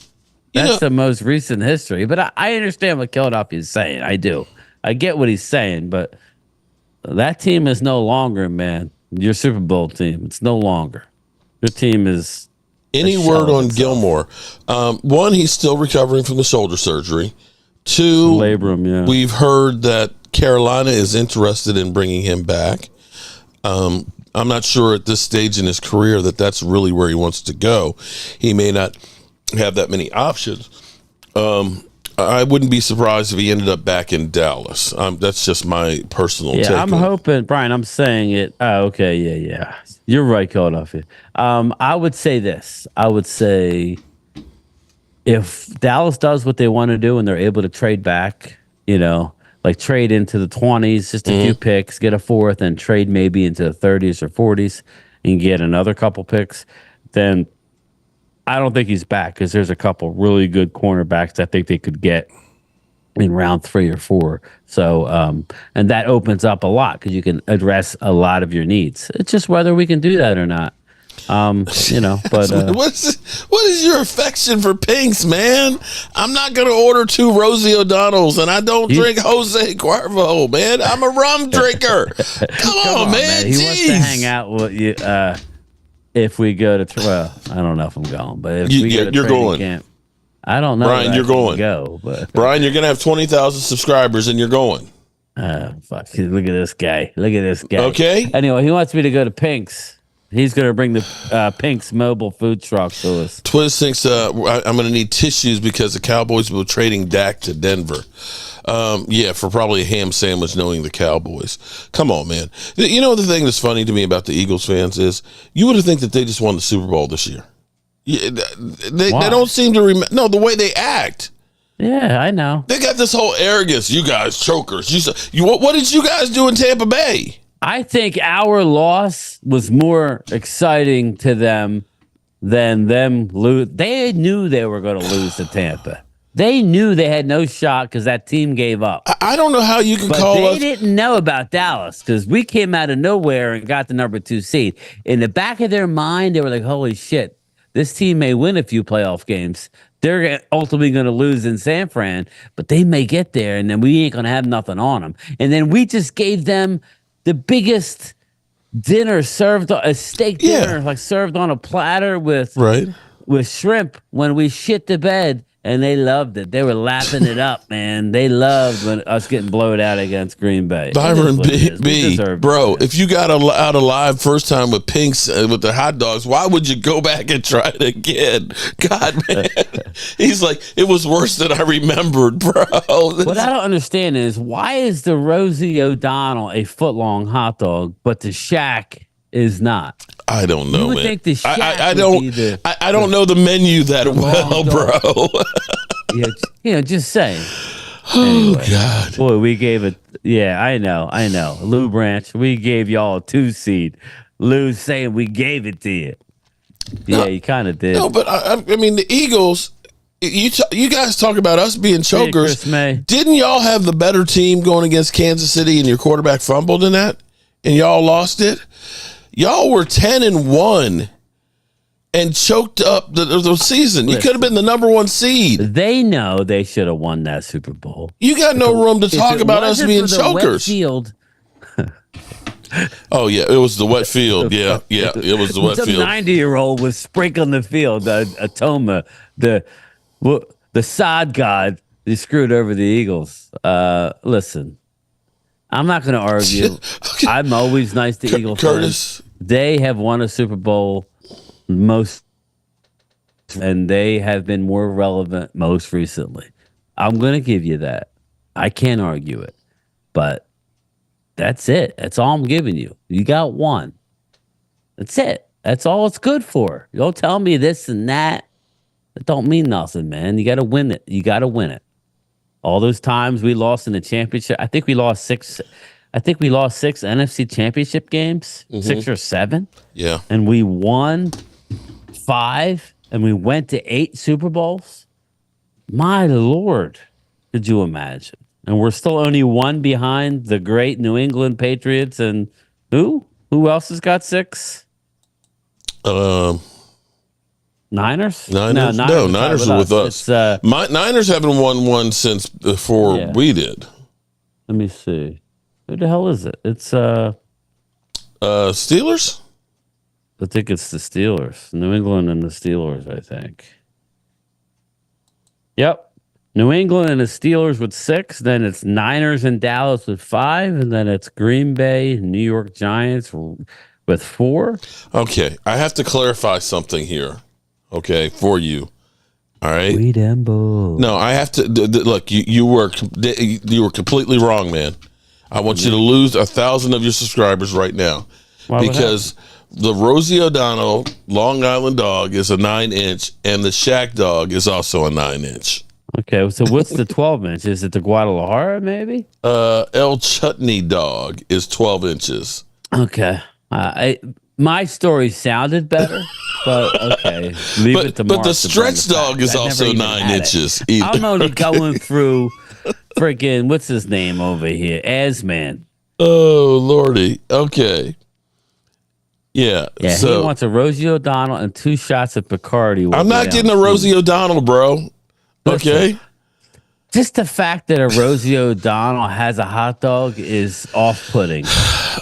G: that's the most recent history. But I understand what Philadelphia is saying. I do. I get what he's saying. But that team is no longer, man, your Super Bowl team. It's no longer. Your team is.
C: Any word on Gilmore? One, he's still recovering from the shoulder surgery. 2,
G: labrum. Yeah,
C: we've heard that Carolina is interested in bringing him back. I'm not sure at this stage in his career that that's really where he wants to go. He may not have that many options. I wouldn't be surprised if he ended up back in Dallas. That's just my personal take.
G: I'm hoping, Brian, I'm saying it. Oh, okay. Yeah. You're right, Philadelphia. I would say this. I would say if Dallas does what they want to do and they're able to trade back, like trade into the 20s, just a few picks, get a 4th, and trade maybe into the 30s or 40s and get another couple picks, then I don't think he's back because there's a couple really good cornerbacks I think they could get in round 3 or 4. So, and that opens up a lot because you can address a lot of your needs. It's just whether we can do that or not. But
C: what is your affection for pinks, man? I'm not gonna order 2 Rosie O'Donnells, and I don't drink Jose Cuervo, man. I'm a rum drinker. Come on, man.
G: He wants to hang out with you. If we go to, I don't know if I'm going, but if we go to
C: you're going.
G: Camp, I don't know.
C: Brian, you're going.
G: Go, but
C: Brian, you're gonna have 20,000 subscribers, and you're going.
G: Fuck! Look at this guy.
C: Okay.
G: Anyway, he wants me to go to Pink's. He's going to bring the Pink's mobile food truck to us.
C: Twiz thinks I'm going to need tissues because the Cowboys will be trading Dak to Denver. For probably a ham sandwich knowing the Cowboys. Come on, man. You know, the thing that's funny to me about the Eagles fans is you would have think that they just won the Super Bowl this year. They don't seem to remember. No, the way they act.
G: Yeah, I know.
C: They got this whole arrogance. You guys chokers. What did you guys do in Tampa Bay?
G: I think our loss was more exciting to them than them lose. They knew they were going to lose to Tampa. They knew they had no shot because that team gave up.
C: I don't know how you can call us.
G: They didn't know about Dallas because we came out of nowhere and got the number 2 seed. In the back of their mind, they were like, holy shit, this team may win a few playoff games. They're ultimately going to lose in San Fran, but they may get there, and then we ain't going to have nothing on them. And then we just gave them the biggest dinner served, a steak dinner, like served on a platter with shrimp when we shit the bed, and they loved it. They were lapping it up, man. They loved us getting blowed out against Green Bay.
C: Byron B, bro, if you got out alive first time with Pinks with the hot dogs, why would you go back and try it again? God, man. He's like, it was worse than I remembered, bro.
G: What I don't understand is why is the Rosie O'Donnell a foot-long hot dog, but the Shack is not?
C: I don't know,
G: you would
C: man.
G: Think the Shack
C: I don't know the menu that well,
G: bro. Just saying.
C: Oh, God.
G: Boy, we gave it. Yeah, I know. Lou Branch, we gave y'all a 2 seed. Lou's saying we gave it to you. Yeah, you kind of did.
C: No, but I mean, the Eagles, you guys talk about us being chokers. Didn't y'all have the better team going against Kansas City and your quarterback fumbled in that? And y'all lost it? Y'all were 10-1 and choked up the season. You could have been the number 1 seed.
G: They know they should have won that Super Bowl.
C: You got no room to talk about us being chokers.
G: Field.
C: Oh, yeah, it was the wet field. Yeah, it was the wet field.
G: Some 90-year-old was sprinkling the field. Atoma, the sod god, he screwed over the Eagles. Listen, I'm not going to argue. Okay. I'm always nice to Eagle fans. They have won a Super Bowl and they have been more relevant most recently. I'm going to give you that. I can't argue it. But that's it. That's all I'm giving you. You got 1. That's it. That's all it's good for. You don't tell me this and that. It don't mean nothing, man. You got to win it. All those times we lost in the championship. I think we lost 6 NFC championship games, 6 or 7.
C: Yeah.
G: And we won 5, and we went to 8 Super Bowls. My Lord, could you imagine? And we're still only 1 behind the great New England Patriots. And who? Who else has got 6? Niners?
C: No, Niners are with us. Niners haven't won one since before we did.
G: Let me see. Who the hell is it? It's
C: Steelers?
G: I think it's the Steelers. New England and the Steelers, I think. Yep. New England and the Steelers with 6. Then it's Niners and Dallas with 5. And then it's Green Bay, New York Giants with 4.
C: Okay. I have to clarify something here. Okay, for you. All right.
G: No,
C: I have to look. You were completely wrong, man. I want you to lose 1,000 of your subscribers right now. Because the Rosie O'Donnell Long Island dog is a 9-inch, and the Shack dog is also a 9-inch.
G: Okay, so what's the 12-inch? Is it the Guadalajara, maybe?
C: El Chutney dog is 12 inches.
G: Okay. My story sounded better, but okay. Leave it to Mark.
C: But the stretch dog is also 9 inches.
G: I'm only going through freaking, what's his name over here? Asman.
C: Oh, Lordy. Okay.
G: Yeah,
C: so,
G: he wants a Rosie O'Donnell and 2 shots of Bacardi.
C: I'm not getting a Rosie O'Donnell, bro. Okay.
G: Listen, just the fact that a Rosie O'Donnell has a hot dog is off-putting.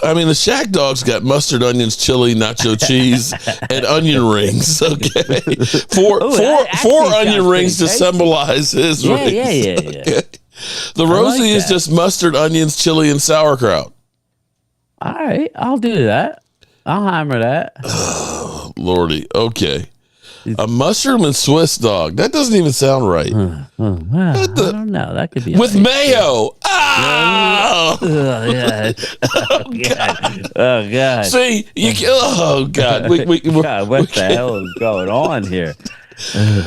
C: I mean, the Shack Dog's got mustard, onions, chili, nacho cheese, and onion rings. Okay, four onion rings to symbolize his rings.
G: Yeah.
C: Okay. The Rosie is just mustard, onions, chili, and sauerkraut.
G: All right, I'll do that. I'll hammer that.
C: Oh, Lordy. Okay. A mushroom and Swiss dog. That doesn't even sound right.
G: Well, I don't know. That could be
C: with mayo. Oh,
G: yeah. Oh God.
C: See, oh God.
G: God, what the hell is going on here?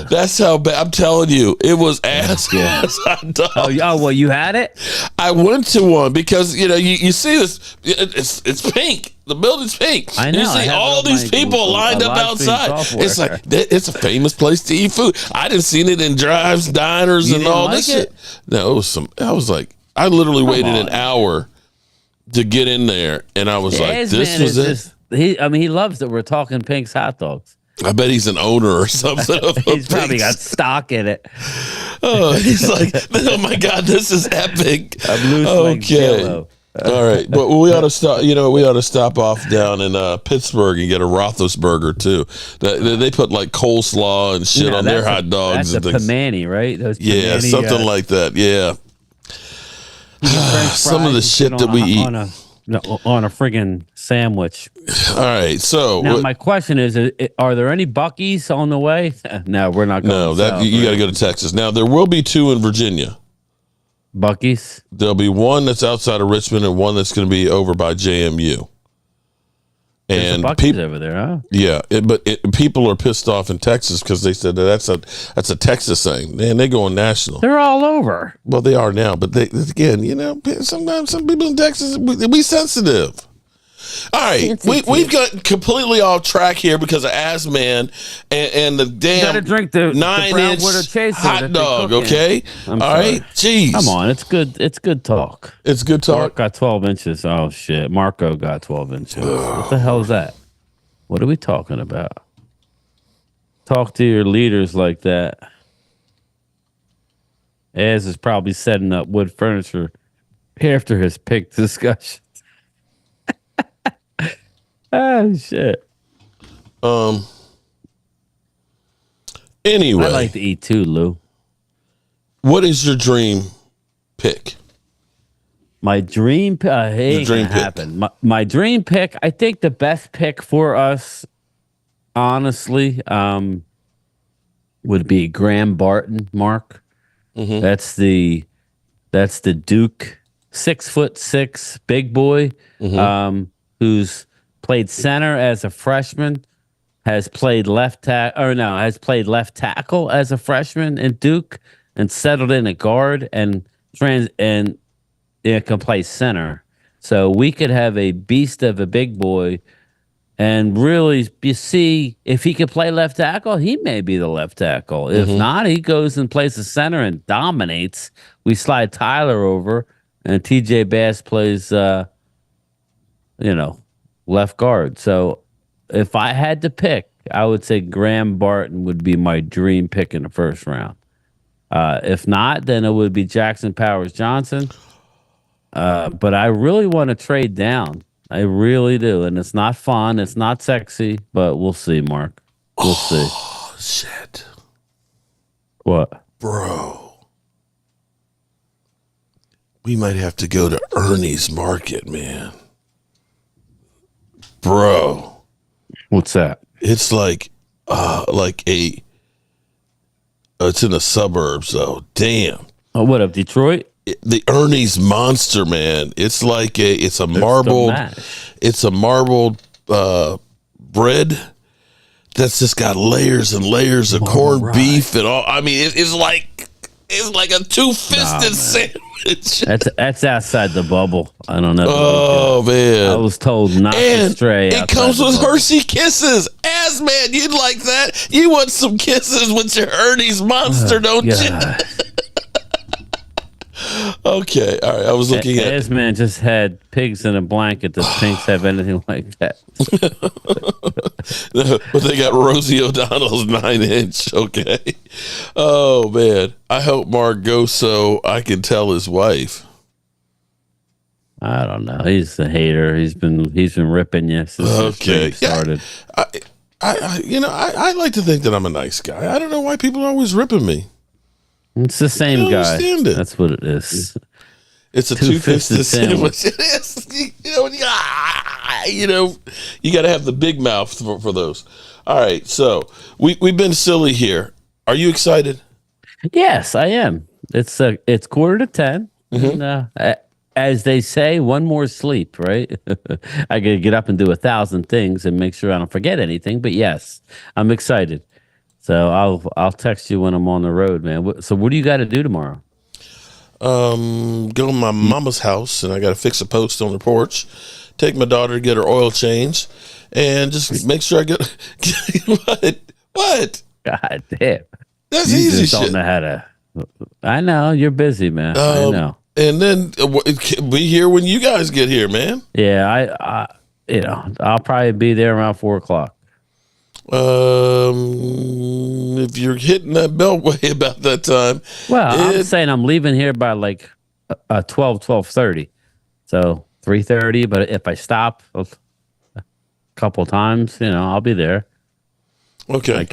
C: That's how bad. I'm telling you, it was ass hot dog.
G: Oh, well, you had it?
C: I went to one because you see this. It's pink. The building's pink.
G: I know.
C: You see all these people lined up outside. It's like it's a famous place to eat food. I didn't see it in drives, diners, and all this shit. No, it was some. I was like, I literally waited an hour to get in there, and I was like, this was it.
G: He loves that we're talking Pink's hot dogs.
C: I bet he's an owner or something.
G: He's probably got stock in it.
C: Oh, he's like, oh my God, this is epic.
G: I'm losing
C: okay. All right, but we ought to stop. We ought to stop off down in Pittsburgh and get a Roethlisberger too. They put like coleslaw and shit on their hot dogs.
G: That's
C: and
G: a Pimani, right? Those
C: Pimani, something like that. Yeah. Some of the shit that we eat
G: on a friggin' sandwich.
C: All right, so
G: now my question is: are there any Buc-ee's on the way? No, we're not going.
C: No, that you got to go to Texas. Now there will be 2 in Virginia.
G: Buc-ee's.
C: There'll be one that's outside of Richmond and one that's going to be over by JMU.
G: And people over there, huh?
C: Yeah, but people are pissed off in Texas because they said that's a Texas thing. Man, they going national.
G: They're all over.
C: Well, they are now, but again, sometimes some people in Texas we sensitive. All right, we've got completely off track here because of Assman and the damn
G: drink the
C: 9-inch hot dog. Okay, all right, jeez,
G: come on, it's good. It's good talk.
C: It's good talk.
G: Mark got 12 inches. Oh shit, Marco got 12 inches. What the hell is that? What are we talking about? Talk to your leaders like that. Az is probably setting up wood furniture after his pick discussion. Oh shit.
C: Anyway,
G: I like to eat too, Lou.
C: What is your dream pick?
G: My dream pick. My dream pick. I think the best pick for us, honestly, would be Graham Barton. Mark. Mm-hmm. That's the Duke 6'6" big boy. Mm-hmm. Who's played center as a freshman, has played left tackle as a freshman in Duke, and settled in a guard and can play center. So we could have a beast of a big boy, and really, you see, if he could play left tackle, he may be the left tackle. Mm-hmm. If not, he goes and plays the center and dominates. We slide Tyler over, and T.J. Bass plays. Left guard. So if I had to pick, I would say Graham Barton would be my dream pick in the first round. If not, then it would be Jackson Powers Johnson. But I really want to trade down. I really do. And it's not fun. It's not sexy, but we'll see, Mark. We'll see.
C: Oh, shit.
G: What?
C: Bro. We might have to go to Ernie's Market, man. Bro,
G: what's that?
C: It's like it's in the suburbs though. Damn.
G: Oh, what up, Detroit?
C: The Ernie's Monster, man. It's like it's a marbled bread that's just got layers and layers of corned beef and all. I mean, it's like a two-fisted sandwich.
G: That's outside the bubble. I don't know.
C: Oh man,
G: I was told not to stray.
C: It comes with Hershey Kisses. Man, you'd like that. You want some kisses with your Ernie's Monster, don't you? Okay, all right. I was looking at
G: this man just had pigs in a blanket. Does Pinks have anything like that?
C: But they got Rosie O'Donnell's 9-inch. Okay. Oh man, I hope Mark goes so I can tell his wife.
G: I don't know. He's a hater. He's been ripping you since the streak started.
C: I like to think that I'm a nice guy. I don't know why people are always ripping me.
G: It's the same guy.
C: It.
G: That's what it is.
C: It's a two-fisted sandwich. It is. You got to have the big mouth for those. All right, so we've been silly here. Are you excited?
G: Yes, I am. It's 9:45. Mm-hmm. And, as they say, one more sleep, right? I got to get up and do 1,000 things and make sure I don't forget anything. But yes, I'm excited. So I'll text you when I'm on the road, man. So what do you got to do tomorrow?
C: Go to my mama's house, and I got to fix a post on the porch. Take my daughter to get her oil changed, and just make sure I get what?
G: God damn,
C: that's easy shit.
G: Don't know how to. I know you're busy, man. I know.
C: And then be here when you guys get here, man.
G: Yeah, I'll probably be there around 4:00.
C: If you're hitting that beltway about that time.
G: Well, I'm saying I'm leaving here by like 12:30. So 3:30, but if I stop a couple times, I'll be there.
C: Okay.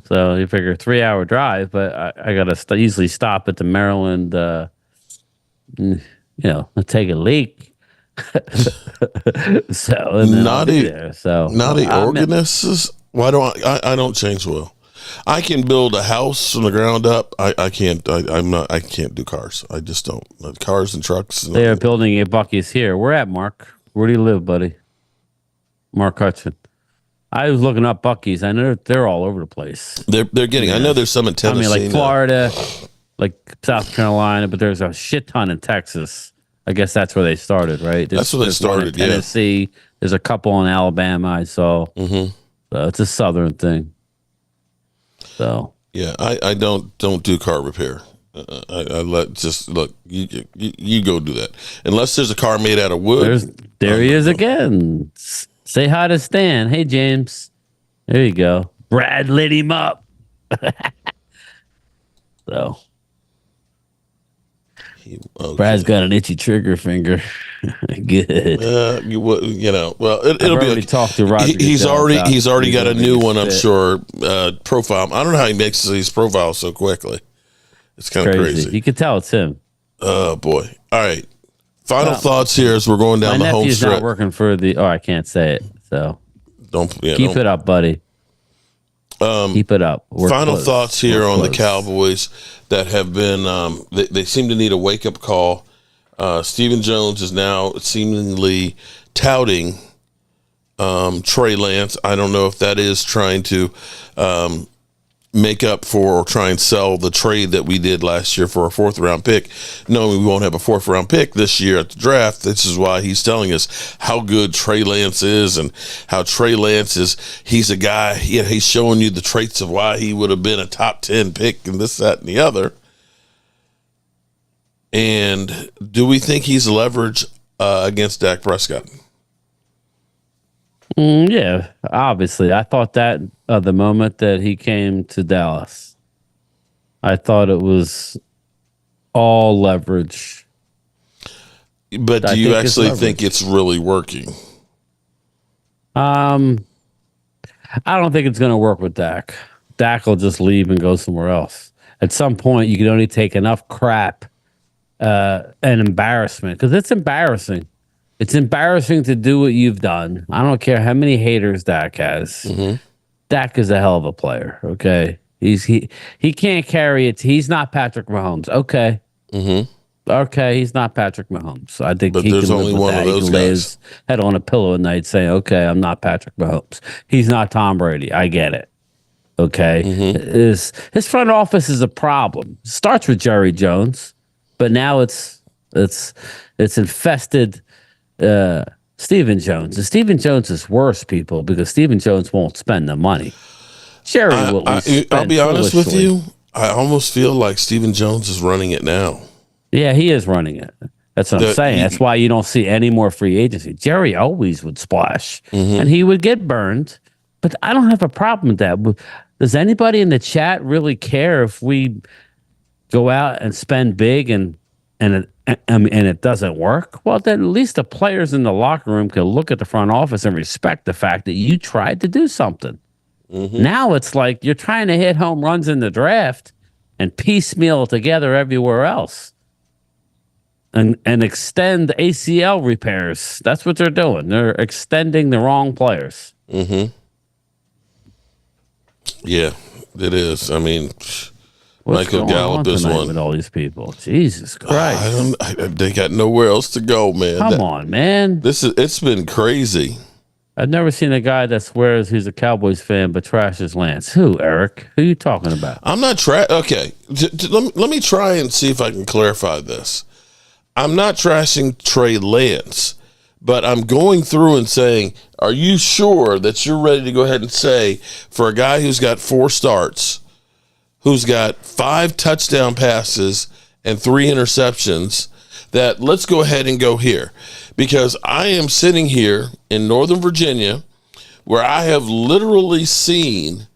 G: So you figure 3-hour drive, but I got to easily stop at the Maryland, take a leak. So and then
C: naughty
G: organists.
C: Why don't I don't change well. I can build a house from the ground up. I can't. I can't do cars. I just don't. Cars and trucks.
G: They are building a Buc-ee's here. Where at, Mark? Where do you live, buddy? Mark Hudson. I was looking up Buc-ee's. I know they're all over the place.
C: They're getting. I know there's some in Tennessee.
G: Like Florida, like South Carolina, but there's a shit ton in Texas. I guess that's where they started, right?
C: That's where they started.
G: Tennessee. Yeah. There's a couple in Alabama I saw.
C: Mm-hmm.
G: So it's a southern thing. So
C: yeah, I don't do car repair. I look. You go do that unless there's a car made out of wood.
G: There he is again. Say hi to Stan. Hey James. There you go. Brad lit him up. So. Okay. Brad's got an itchy trigger finger. Good.
C: Well, it'll be.
G: Talked to Roger.
C: He's already got a new one, I'm sure. Profile. I don't know how he makes these profiles so quickly. It's kind of crazy.
G: You can tell it's him.
C: Oh boy! All right. Final thoughts here as we're going down the home stretch.
G: My nephew's not working for the. Oh, I can't say it. So keep it up, buddy. Keep it up.
C: Final thoughts here on the Cowboys that have been. They seem to need a wake up call. Stephen Jones is now seemingly touting Trey Lance. I don't know if that is trying to make up for or try and sell the trade that we did last year for a 4th-round pick. No, we won't have a 4th-round pick this year at the draft. This is why he's telling us how good Trey Lance is and how Trey Lance is. He's a guy, he's showing you the traits of why he would have been a top 10 pick and this, that, and the other. And do we think he's leverage against Dak Prescott?
G: Yeah, obviously. I thought that the moment that he came to Dallas. I thought it was all leverage.
C: But do you actually think it's really working?
G: I don't think it's going to work with Dak. Dak will just leave and go somewhere else. At some point, you can only take enough crap and embarrassment, because it's embarrassing. It's embarrassing to do what you've done. I don't care how many haters Dak has.
C: Mm-hmm.
G: Dak is a hell of a player. Okay, he can't carry it. He's not Patrick Mahomes. Okay, okay, he's not Patrick Mahomes. I think he
C: there's
G: can
C: only
G: live with
C: one
G: that.
C: of those
G: he can lay
C: guys.
G: his head on a pillow at night, saying, "Okay, I'm not Patrick Mahomes. He's not Tom Brady. I get it." Okay, his front office is a problem. It starts with Jerry Jones, but now it's infested. Stephen Jones. And Stephen Jones is worse, people, because Stephen Jones won't spend the money. Jerry will.
C: I'll be honest with you. I almost feel like Stephen Jones is running it now.
G: Yeah, he is running it. That's what I'm saying. That's why you don't see any more free agency. Jerry always would splash, and he would get burned. But I don't have a problem with that. Does anybody in the chat really care if we go out and spend big and it doesn't work? Well, then at least the players in the locker room can look at the front office and respect the fact that you tried to do something. Now it's like you're trying to hit home runs in the draft and piecemeal together everywhere else. And extend ACL repairs. That's what they're doing. They're extending the wrong players.
C: Yeah, it is. I mean, Michael Gallup is one
G: with all these people. Jesus Christ!
C: They got nowhere else to go, man.
G: Come on, man.
C: It's been crazy.
G: I've never seen a guy that swears he's a Cowboys fan but trashes Lance. Who, Eric? Who are you talking about?
C: I'm not Okay, let me try and see if I can clarify this. I'm not trashing Trey Lance, but I'm going through and saying, are you sure that you're ready to go ahead and say, for a guy who's got 4 starts, who's got 5 touchdown passes and 3 interceptions, that let's go ahead and go here? Because I am sitting here in Northern Virginia where I have literally seen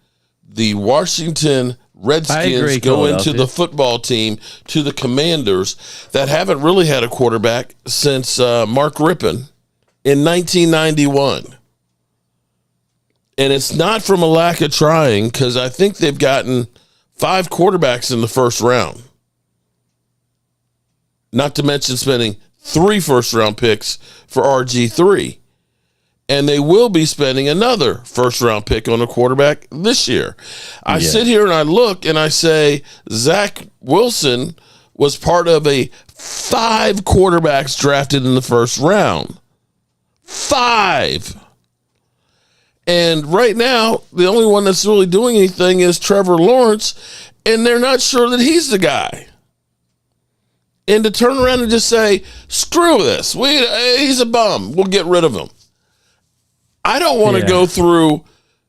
C: the Washington Redskins go into the football team to the Commanders that haven't really had a quarterback since Mark Rippon in 1991. And it's not from a lack of trying, because I think they've gotten 5 quarterbacks in the first round. Not to mention spending 3 first-round picks for RG3. And they will be spending another first-round pick on a quarterback this year. I sit here and I look and I say, Zach Wilson was part of a 5 quarterbacks drafted in the first round. 5. And right now, the only one that's really doing anything is Trevor Lawrence, and they're not sure that he's the guy. And to turn around and just say, screw this, he's a bum, we'll get rid of him. I don't want to go through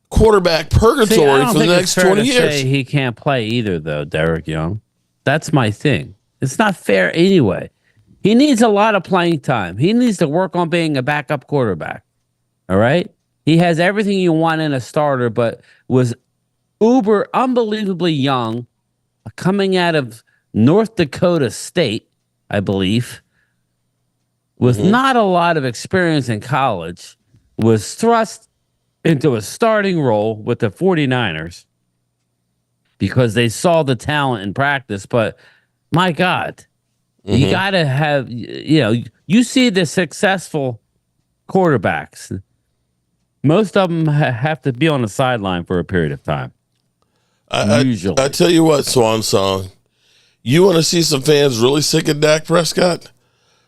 C: quarterback purgatory for the next 20 years.
G: Say he can't play either, though, Derek Young. That's my thing. It's not fair anyway. He needs a lot of playing time. He needs to work on being a backup quarterback. All right? He has everything you want in a starter, but was unbelievably young, coming out of North Dakota State, I believe, with not a lot of experience in college, was thrust into a starting role with the 49ers because they saw the talent in practice. But my God, you got to have, you see the successful quarterbacks. Most of them have to be on the sideline for a period of time. Usually.
C: I tell you what, Swan Song, you want to see some fans really sick of Dak Prescott?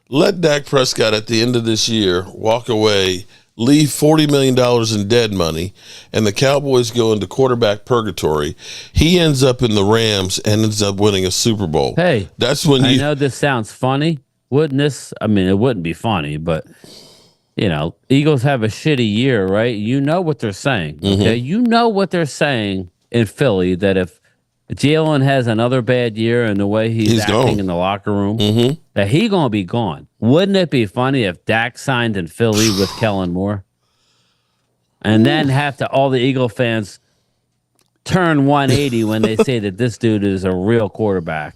C: Let Dak Prescott at the end of this year walk away, leave $40 million in dead money, and the Cowboys go into quarterback purgatory. He ends up in the Rams and ends up winning a Super Bowl.
G: Hey,
C: that's when
G: I know this sounds funny. Wouldn't this? I mean, it wouldn't be funny, but Eagles have a shitty year, right? You know what they're saying. Okay, you know what they're saying in Philly, that if Jalen has another bad year and the way he's acting
C: gone
G: in the locker room, that he gonna be gone. Wouldn't it be funny if Dak signed in Philly with Kellen Moore, and then have to all the Eagle fans turn 180 when they say that this dude is a real quarterback?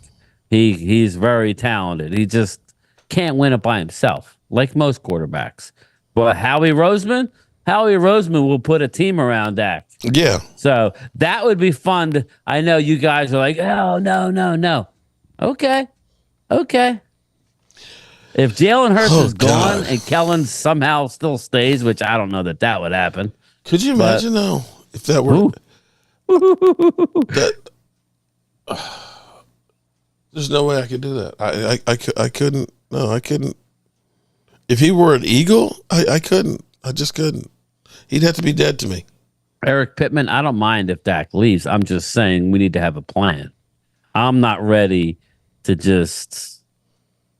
G: He's very talented. He just can't win it by himself, like most quarterbacks. But Howie Roseman will put a team around Dak.
C: Yeah.
G: So that would be fun. I know you guys are like, oh, no. Okay. If Jalen Hurts is gone and Kellen somehow still stays, which I don't know that would happen.
C: Could you imagine, though, if that were... there's no way I could do that. I couldn't. No, I couldn't. If he were an Eagle, I couldn't. I just couldn't. He'd have to be dead to me.
G: Eric Pittman, I don't mind if Dak leaves. I'm just saying we need to have a plan. I'm not ready to just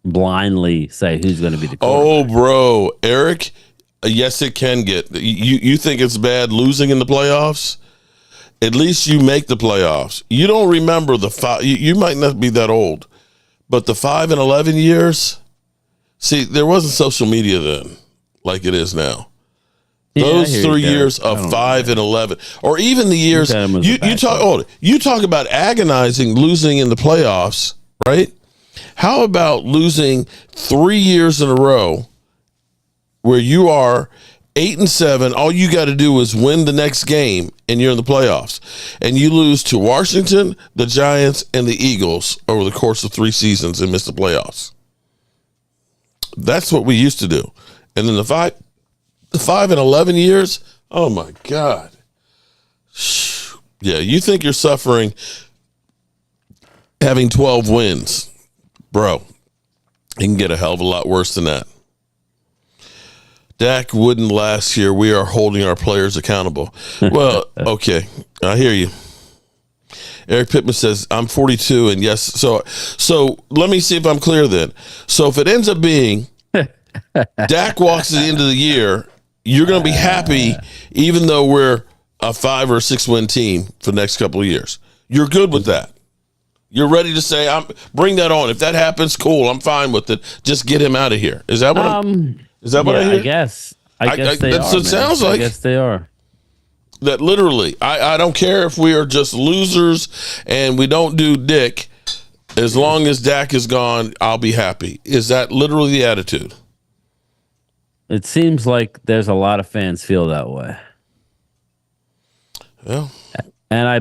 G: blindly say who's going to be the quarterback.
C: Oh, bro. Eric, yes, it can get. You think it's bad losing in the playoffs? At least you make the playoffs. You don't remember the five. You might not be that old, But the 5 and 11 years, see, there wasn't social media then like it is now. Those 3 years of 5 and 11, or even the years you talk about agonizing losing in the playoffs, right? How about losing 3 years in a row where you are 8 and 7? All you got to do is win the next game, and you're in the playoffs. And you lose to Washington, the Giants, and the Eagles over the course of 3 seasons and miss the playoffs. That's what we used to do. And then the 5 and 11 years. Oh my God. Yeah, you think you're suffering having 12 wins. Bro, it can get a hell of a lot worse than that. Dak wouldn't last year. We are holding our players accountable. Well, okay, I hear you. Eric Pittman says, I'm 42, and yes. So let me see if I'm clear then. So if it ends up being Dak walks at the end of the year, you're going to be happy even though we're a 5 or 6 win team for the next couple of years. You're good with that. You're ready to say, bring that on. If that happens, cool. I'm fine with it. Just get him out of here. Is that what I hear?
G: I guess. I guess they
C: that's
G: are.
C: It sounds like.
G: I guess they are.
C: That literally, I don't care if we are just losers and we don't do dick. As long as Dak is gone, I'll be happy. Is that literally the attitude?
G: It seems like there's a lot of fans feel that way.
C: Well,
G: and I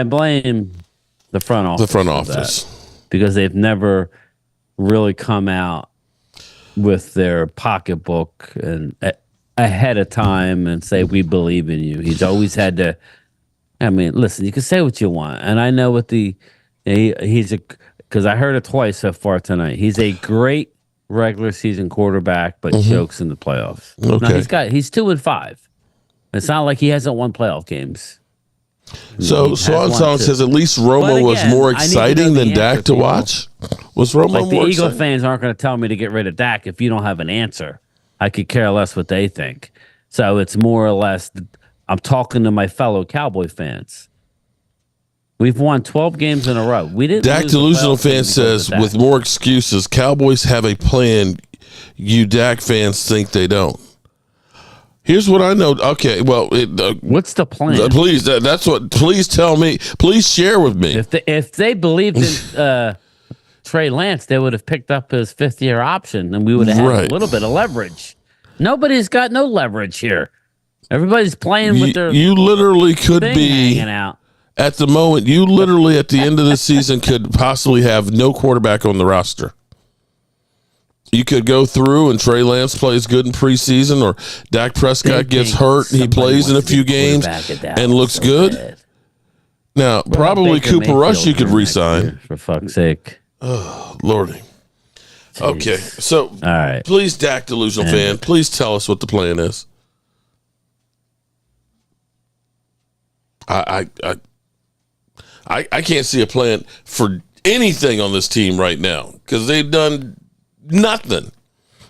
G: blame the front office.
C: The front office,
G: because they've never really come out with their pocketbook and ahead of time and say we believe in you. He's always had to. I mean, listen, you can say what you want, and I know what he's because I heard it twice so far tonight. He's a great regular season quarterback, but chokes in the playoffs.
C: Okay.
G: Now he's 2-5. It's not like he hasn't won playoff games.
C: So Swan Song says at least Romo was more exciting than Dak to watch. Was Romo
G: like
C: more
G: the Eagle
C: exciting?
G: fans aren't going to tell me to get rid of Dak if you don't have an answer. I could care less what they think. So it's more or less I'm talking to my fellow Cowboy fans. We've won 12 games in a row. We didn't.
C: Dak Delusional fan says, with more excuses, Cowboys have a plan. You Dak fans think they don't. Here's what I know. Okay, well,
G: what's the plan?
C: Please, that's what. Please tell me. Please share with me.
G: If they believed in Trey Lance, they would have picked up his 5th-year option, and we would have had a little bit of leverage. Nobody's got no leverage here. Everybody's playing with their.
C: You literally could be
G: hanging out.
C: At the moment, you literally at the end of the season could possibly have no quarterback on the roster. You could go through and Trey Lance plays good in preseason, or Dak Prescott gets hurt and he plays in a few games and looks good. Now, probably Cooper Rush you could re-sign.
G: For fuck's sake.
C: Oh, Lordy. Jeez. Okay, so
G: all right.
C: Please, Dak Delusional fan, please tell us what the plan is. I can't see a plan for anything on this team right now because they've done nothing.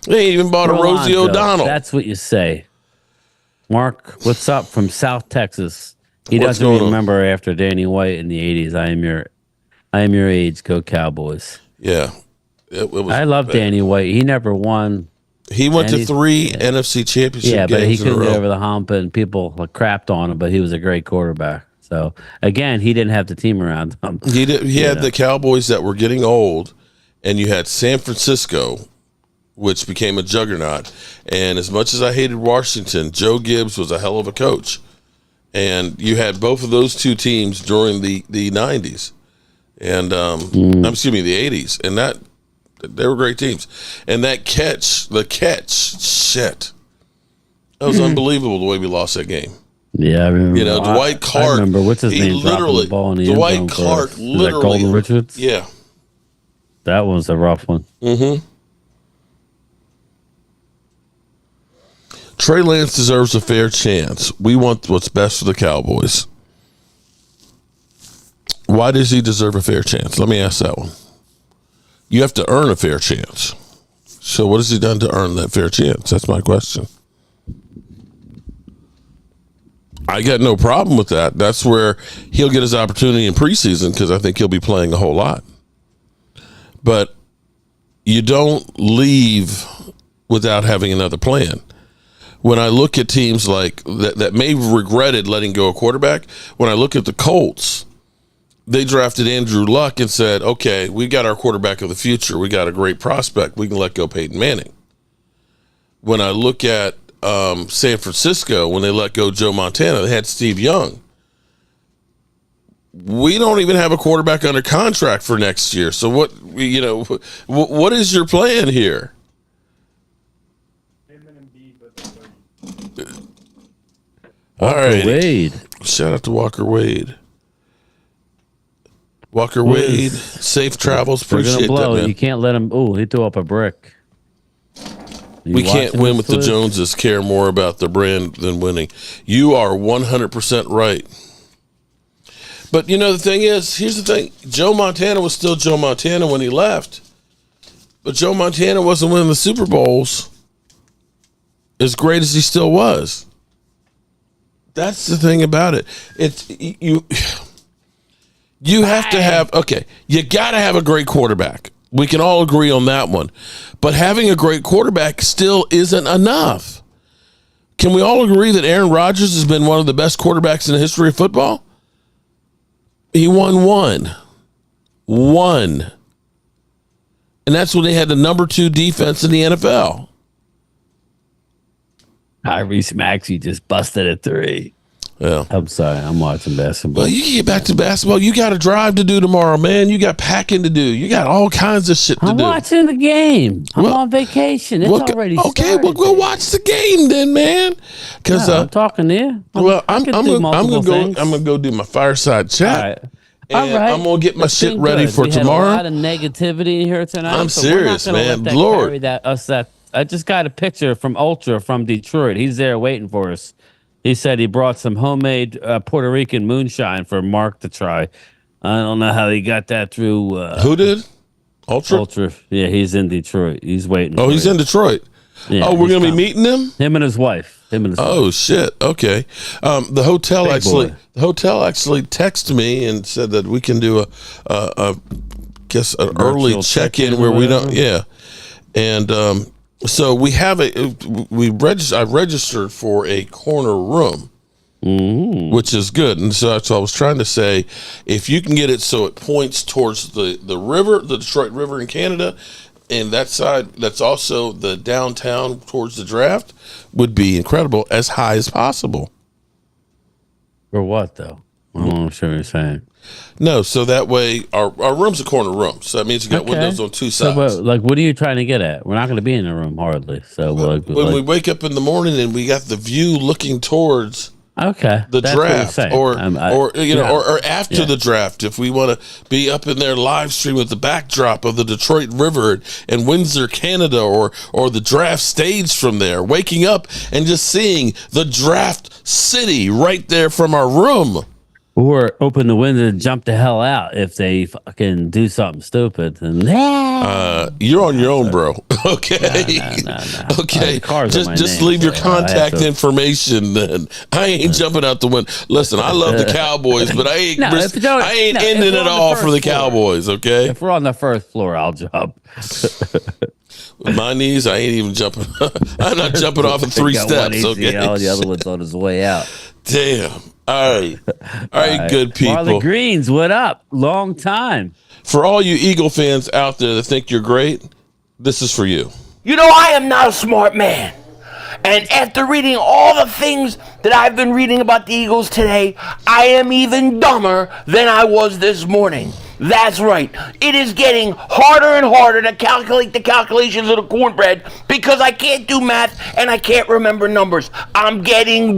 C: They ain't even bought a Rosie O'Donnell.
G: That's what you say. Mark, what's up from South Texas? He doesn't remember after Danny White in the 80s. I am your age. Go Cowboys.
C: Yeah. It was
G: I love Danny White. He never won.
C: He went to 3 NFC championship games
G: but he couldn't
C: in a
G: get
C: row.
G: over the hump, and people crapped on him, but he was a great quarterback. So, again, he didn't have the team around him.
C: He had the Cowboys that were getting old, and you had San Francisco, which became a juggernaut. And as much as I hated Washington, Joe Gibbs was a hell of a coach. And you had both of those two teams during the 90s. And, excuse me, the 80s. And they were great teams. And that catch, shit. That was unbelievable the way we lost that game.
G: Yeah, I remember.
C: Dwight Clark.
G: I remember what's his name dropping the ball in the end zone.
C: Dwight Clark literally.
G: Golden Richards?
C: Yeah.
G: That was a rough one.
C: Mm-hmm. Trey Lance deserves a fair chance. We want what's best for the Cowboys. Why does he deserve a fair chance? Let me ask that one. You have to earn a fair chance. So what has he done to earn that fair chance? That's my question. I got no problem with that. That's where he'll get his opportunity in preseason because I think he'll be playing a whole lot. But you don't leave without having another plan. When I look at teams like that may have regretted letting go a quarterback, when I look at the Colts, they drafted Andrew Luck and said, okay, we got our quarterback of the future. We got a great prospect. We can let go Peyton Manning. When I look at San Francisco, when they let go Joe Montana, they had Steve Young. We don't even have a quarterback under contract for next year. So what is your plan here? All right.
G: Wade.
C: Shout out to Walker Wade. Walker Wade, safe travels. Appreciate that, man.
G: You can't let him. Oh, he threw up a brick.
C: We can't win with the Joneses. Care more about their brand than winning. You are 100% right. But the thing is, here's the thing: Joe Montana was still Joe Montana when he left, but Joe Montana wasn't winning the Super Bowls as great as he still was. That's the thing about it. It's you have to have, you got to have a great quarterback. We can all agree on that one. But having a great quarterback still isn't enough. Can we all agree that Aaron Rodgers has been one of the best quarterbacks in the history of football? He won one. And that's when they had the number 2 defense in the NFL.
G: Tyrese Maxey just busted a 3.
C: Yeah.
G: I'm sorry. I'm watching basketball.
C: Well, you get back to basketball. You got a drive to do tomorrow, man. You got packing to do. You got all kinds of shit to do.
G: I'm watching the game. I'm on vacation. It's already started.
C: Okay, well, go watch the game then, man. Because
G: I'm talking to you.
C: I'm gonna go do my fireside chat.
G: All right.
C: I'm gonna get my shit ready for
G: we
C: tomorrow.
G: Had a lot of negativity here tonight.
C: I'm serious, man. Lord,
G: I just got a picture from Ultra from Detroit. He's there waiting for us. He said he brought some homemade Puerto Rican moonshine for Mark to try. I don't know how he got that through.
C: Who did? Ultra?
G: Ultra. Yeah, he's in Detroit. He's waiting.
C: Oh, he's in Detroit. Yeah, we're going to be meeting him?
G: Him and his wife.
C: Oh, shit. Okay. The hotel actually texted me and said that we can do an early check-in where we don't. Yeah. And so we have I registered for a corner room, which is good. And so that's what I was trying to say. If you can get it so it points towards the river, the Detroit River in Canada, and that side, that's also the downtown towards the draft, would be incredible, as high as possible.
G: For what, though? I'm not sure what you're saying.
C: No, so that way our room's a corner room. So that means you got windows on 2 sides.
G: So, what are you trying to get at? We're not going to be in the room hardly. So
C: when we wake up in the morning and we got the view looking towards the draft, or after the draft, if we want to be up in there live stream with the backdrop of the Detroit River and Windsor, Canada, or the draft stage from there, waking up and just seeing the draft city right there from our room.
G: Or open the window and jump the hell out if they fucking do something stupid. And
C: you're on your own, bro. Okay.
G: No.
C: Okay. Just leave your contact information. Then I ain't jumping out the window. Listen, I love the Cowboys, but I ain't ending it all for the Cowboys. Okay.
G: If we're on the first floor, I'll jump.
C: With my knees, I ain't even jumping. I'm not jumping off in 3 steps. Okay.
G: The other one's on his way out.
C: Damn. All right, good people.
G: Marley Greens, what up? Long time.
C: For all you Eagle fans out there that think you're great, this is for you.
H: I am not a smart man. And after reading all the things that I've been reading about the Eagles today, I am even dumber than I was this morning. That's right. It is getting harder and harder to calculate the calculations of the cornbread because I can't do math and I can't remember numbers. I'm getting